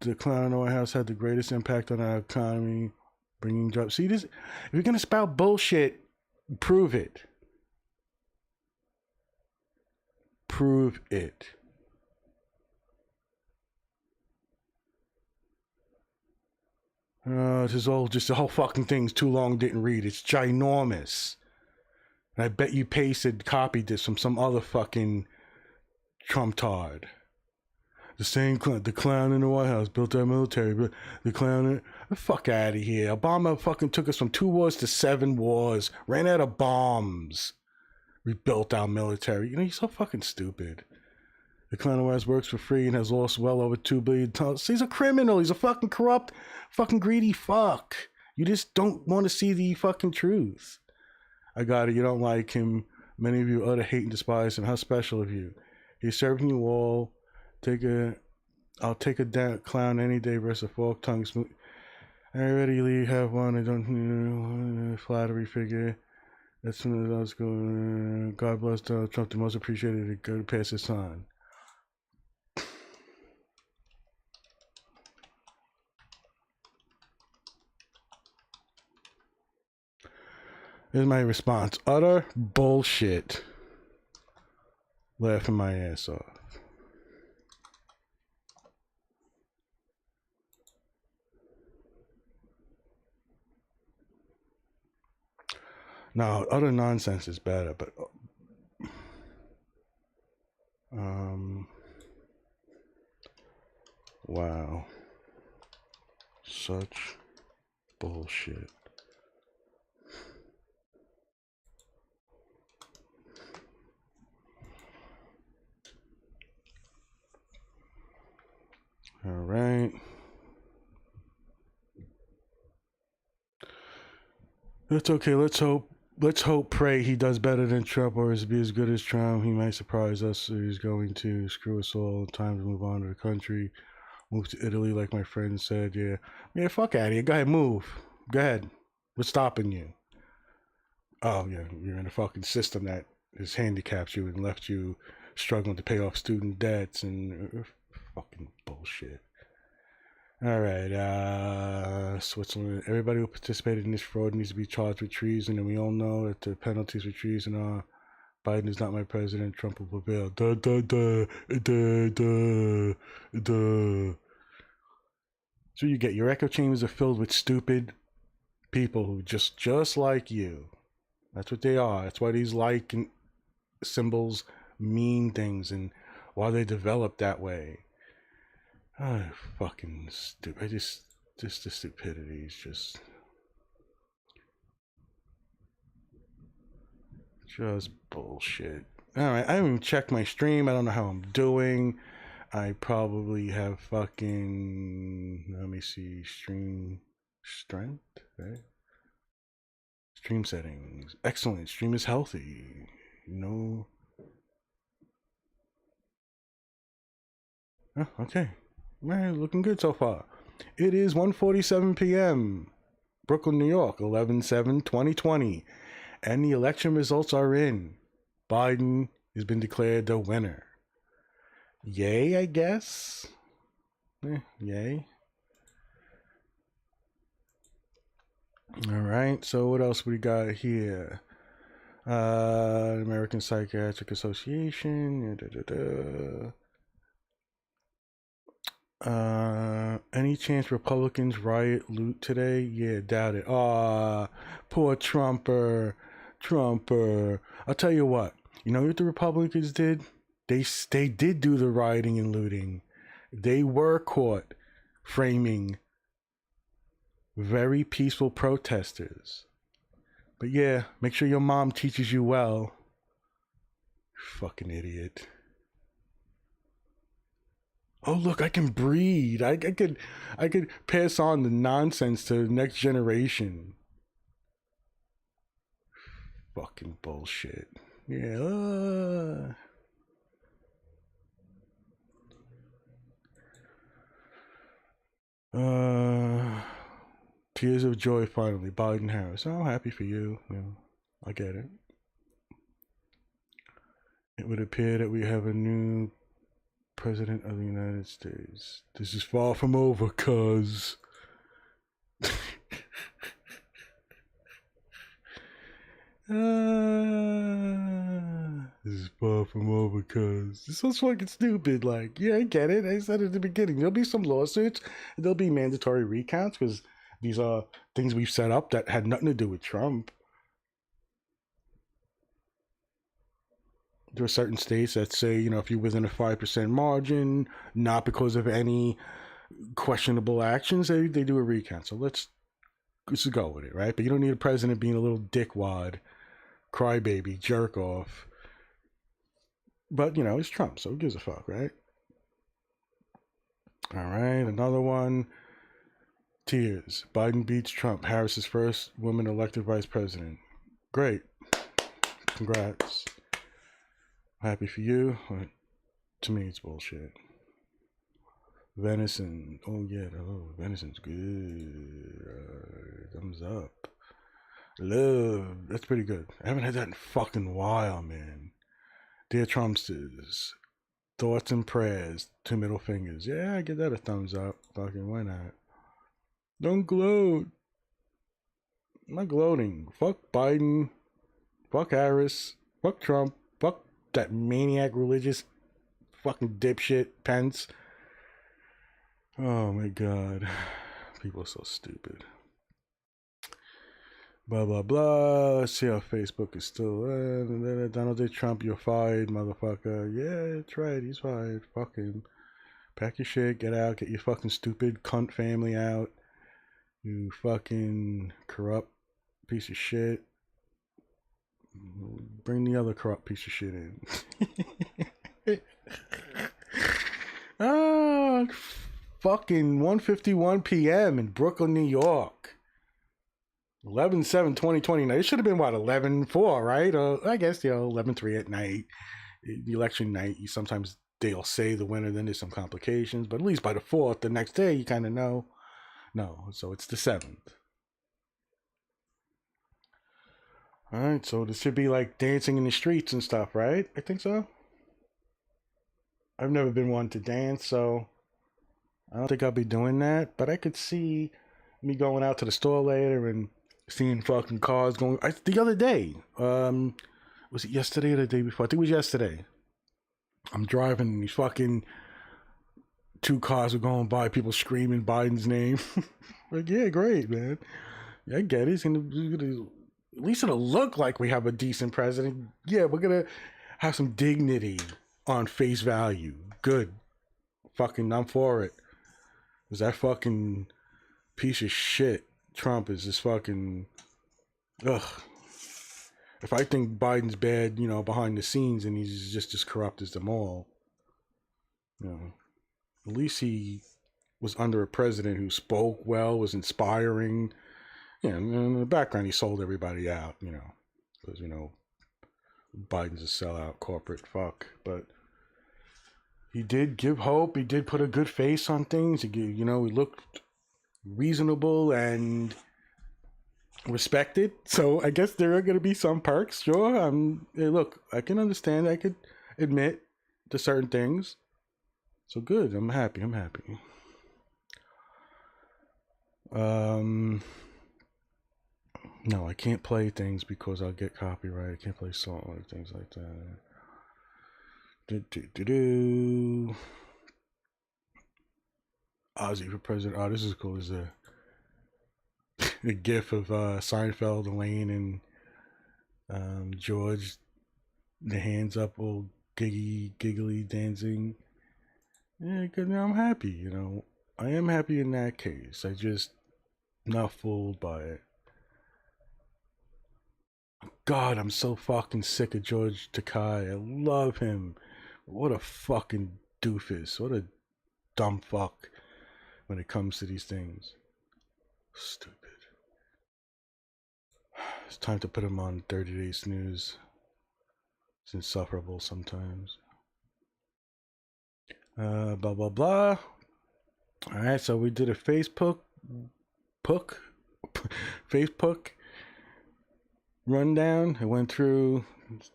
the clown in the White House had the greatest impact on our economy, bringing jobs. See, this, if you're going to spout bullshit, prove it. Prove it. This is all just the whole fucking thing's too long, didn't read. It's ginormous. And I bet you copied this from some other fucking Trump-tard. The same clown, the clown in the White House built our military, but the clown, the fuck out of here. Obama fucking took us from 2 wars to 7 wars, ran out of bombs, rebuilt our military. You know, he's so fucking stupid. The clown in the White House works for free and has lost well over $2 billion. He's a criminal. He's a fucking corrupt, fucking greedy fuck. You just don't want to see the fucking truth. I got it. You don't like him. Many of you utter hate and despise him. How special of you. He's serving you all. I'll take a clown any day versus a fork tongue smooth. I already have one. I don't flattery figure. That's when I was going. God bless Donald Trump, the most appreciated. To go to pass his on. Here's my response. Utter bullshit. Laughing my ass off. No, other nonsense is better, but wow, such bullshit. All right. That's okay. Let's hope. Let's hope, pray he does better than Trump or be as good as Trump. He might surprise us. He's going to screw us all. Time to move on to the country. Move to Italy, like my friend said. Yeah. Fuck out of here. Go ahead, move. Go ahead. What's stopping you? Oh yeah, you're in a fucking system that has handicapped you and left you struggling to pay off student debts and fucking bullshit. All right, Switzerland. Everybody who participated in this fraud needs to be charged with treason, and we all know that the penalties for treason are Biden is not my president, Trump will prevail. Duh, duh, duh, duh, duh, duh. So you get your echo chambers are filled with stupid people who just like you. That's what they are. That's why these like symbols mean things and why they develop that way. Oh, fucking stupid. Just the stupidity is just bullshit. All right, I haven't even checked my stream. I don't know how I'm doing. I probably have fucking. Let me see. Stream strength. Right? Stream settings. Excellent. Stream is healthy. No. Oh, okay. Man, looking good so far. It is 1:47 p.m. Brooklyn, New York, 11/7/2020. And the election results are in. Biden has been declared the winner. Yay, I guess. Yay. All right. So what else we got here? American Psychiatric Association. Any chance Republicans riot loot today? Yeah, doubt it. Poor Trumper. I'll tell you what. You know what the Republicans did? They did do the rioting and looting. They were caught framing very peaceful protesters. But yeah, make sure your mom teaches you well. Fucking idiot. Oh look, I can breed. I could pass on the nonsense to the next generation. Fucking bullshit. Yeah. Tears of joy finally. Biden Harris. Oh, happy for you. I get it. It would appear that we have a new President of the United States. This is far from over, cuz. This is far from over, cuz. This sounds fucking stupid. Like, yeah, I get it. I said it at the beginning. There'll be some lawsuits. There'll be mandatory recounts because these are things we've set up that had nothing to do with Trump. There are certain states that say, if you're within a 5% margin, not because of any questionable actions, they do a recount. So let's go with it, right? But you don't need a president being a little dickwad, crybaby, jerk off. But, it's Trump, so who gives a fuck, right? All right, another one. Tears. Biden beats Trump. Harris's first woman elected vice president. Great. Congrats. Happy for you. But to me, it's bullshit. Venison. Oh, yeah. Oh, venison's good. Thumbs up. Love. That's pretty good. I haven't had that in fucking while, man. Dear Trumpsters. Thoughts and prayers. 2 middle fingers. Yeah, I give that a thumbs up. Fucking why not? Don't gloat. I'm not gloating. Fuck Biden. Fuck Harris. Fuck Trump. Fuck that maniac religious fucking dipshit Pence. Oh my god. People are so stupid. Blah, blah, blah. Let's see how Facebook is still. Donald J. Trump, you're fired, motherfucker. Yeah, that's right. He's fired. Fucking pack your shit. Get out. Get your fucking stupid cunt family out. You fucking corrupt piece of shit. Bring the other corrupt piece of shit in. Ah, fucking 1:51 p.m. in Brooklyn, New York. 11/7/2020. It should have been what, 11/4, right? I guess 11/3 at night. The election night, you sometimes they'll say the winner, then there's some complications, but at least by the 4th, the next day, you kind of know. No, so it's the 7th. All right, so this should be like dancing in the streets and stuff, right? I think so. I've never been one to dance, so I don't think I'll be doing that. But I could see me going out to the store later and seeing fucking cars going. The other day, was it yesterday or the day before? I think it was yesterday. I'm driving and these fucking 2 cars were going by, people screaming Biden's name. Like, yeah, great, man. Yeah, I get it. It's gonna, at least it'll look like we have a decent president. Yeah, we're gonna have some dignity on face value. Good. Fucking, I'm for it. Because that fucking piece of shit, Trump, is just fucking, ugh. If I think Biden's bad, behind the scenes, and he's just as corrupt as them all, at least he was under a president who spoke well, was inspiring. Yeah, and in the background, he sold everybody out, because, Biden's a sellout corporate fuck. But he did give hope. He did put a good face on things. He looked reasonable and respected. So I guess there are going to be some perks. Sure. Hey, look, I can understand. I could admit to certain things. So good. I'm happy. No, I can't play things because I'll get copyright. I can't play song or things like that. Ozzy for president. Oh, this is cool. There's a gif of Seinfeld, Elaine, and George. The hands up, all giggly dancing. Yeah, because I'm happy. I am happy in that case. I just not fooled by it. God, I'm so fucking sick of George Takei. I love him. What a fucking doofus. What a dumb fuck when it comes to these things. Stupid. It's time to put him on 30 Day Snooze. It's insufferable sometimes. Blah, blah, blah. Alright, so we did a Facebook rundown. I went through,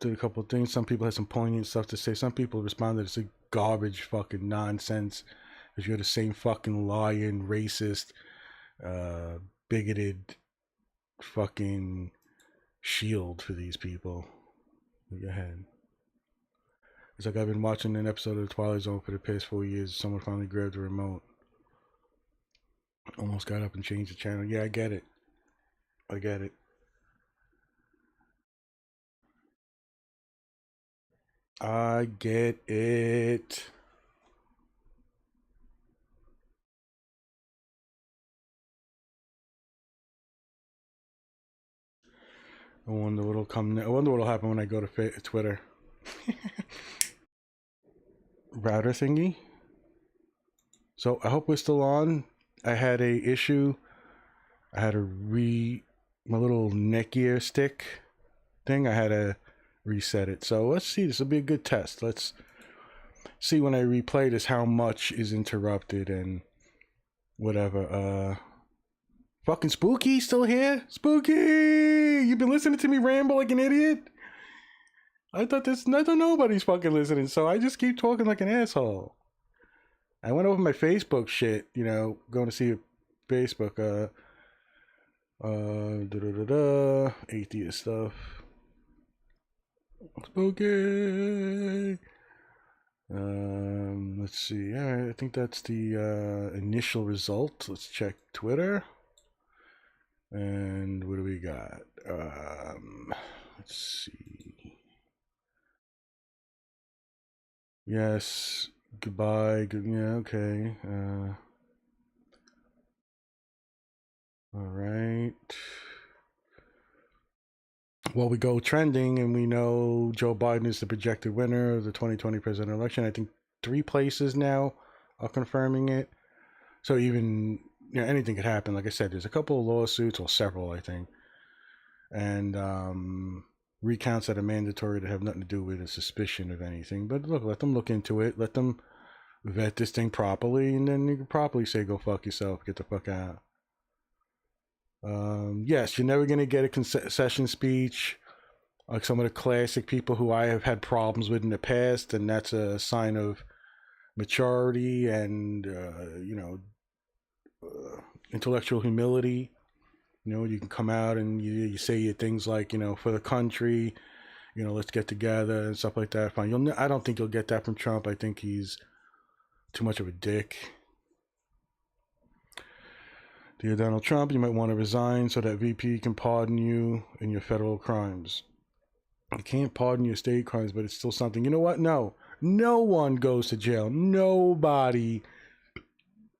did a couple of things. Some people had some poignant stuff to say. Some people responded it's a garbage fucking nonsense. If you're the same fucking lying, racist, bigoted fucking shield for these people. Go ahead. It's like I've been watching an episode of The Twilight Zone for the past 4 years. Someone finally grabbed the remote. Almost got up and changed the channel. Yeah, I get it. I get it. I get it. I wonder what'll come. I wonder what'll happen when I go to Twitter. Router thingy. So I hope we're still on. I had a issue. I had to my little neck ear stick thing. I had to reset it. So let's see. This will be a good test. Let's see when I replay this how much is interrupted and whatever. Fucking Spooky still here? Spooky! You've been listening to me ramble like an idiot? I thought nobody's fucking listening, so I just keep talking like an asshole. I went over my Facebook shit, going to see Facebook, atheist stuff. Spooky! Let's see. All right, I think that's the initial result. Let's check Twitter. And what do we got? Let's see. Yes. Goodbye. Good. Yeah. Okay. All right. Well, we go trending, and we know Joe Biden is the projected winner of the 2020 presidential election. I think 3 places now are confirming it. So even anything could happen. Like I said, there's a couple of lawsuits, or several, I think, and recounts that are mandatory that have nothing to do with a suspicion of anything. But look, let them look into it. Let them vet this thing properly, and then you can properly say, "Go fuck yourself. Get the fuck out." Yes, you're never gonna get a concession speech like some of the classic people who I have had problems with in the past, and that's a sign of maturity and intellectual humility. You can come out and you say your things like, for the country, let's get together and stuff like that. Fine. I don't think you'll get that from Trump. I think he's too much of a dick. Dear Donald Trump, you might want to resign so that VP can pardon you in your federal crimes. You can't pardon your state crimes, but it's still something. You know what? No one goes to jail. Nobody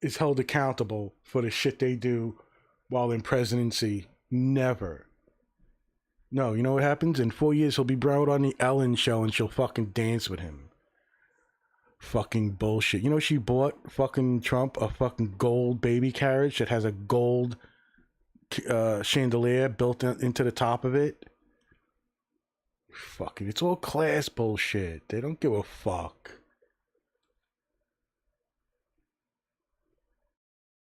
is held accountable for the shit they do while in presidency. Never. No, you know what happens? In 4 years, he'll be brought on the Ellen show and she'll fucking dance with him. Fucking bullshit. She bought fucking Trump a fucking gold baby carriage that has a gold chandelier built into the top of it. Fucking, it's all class bullshit. They don't give a fuck.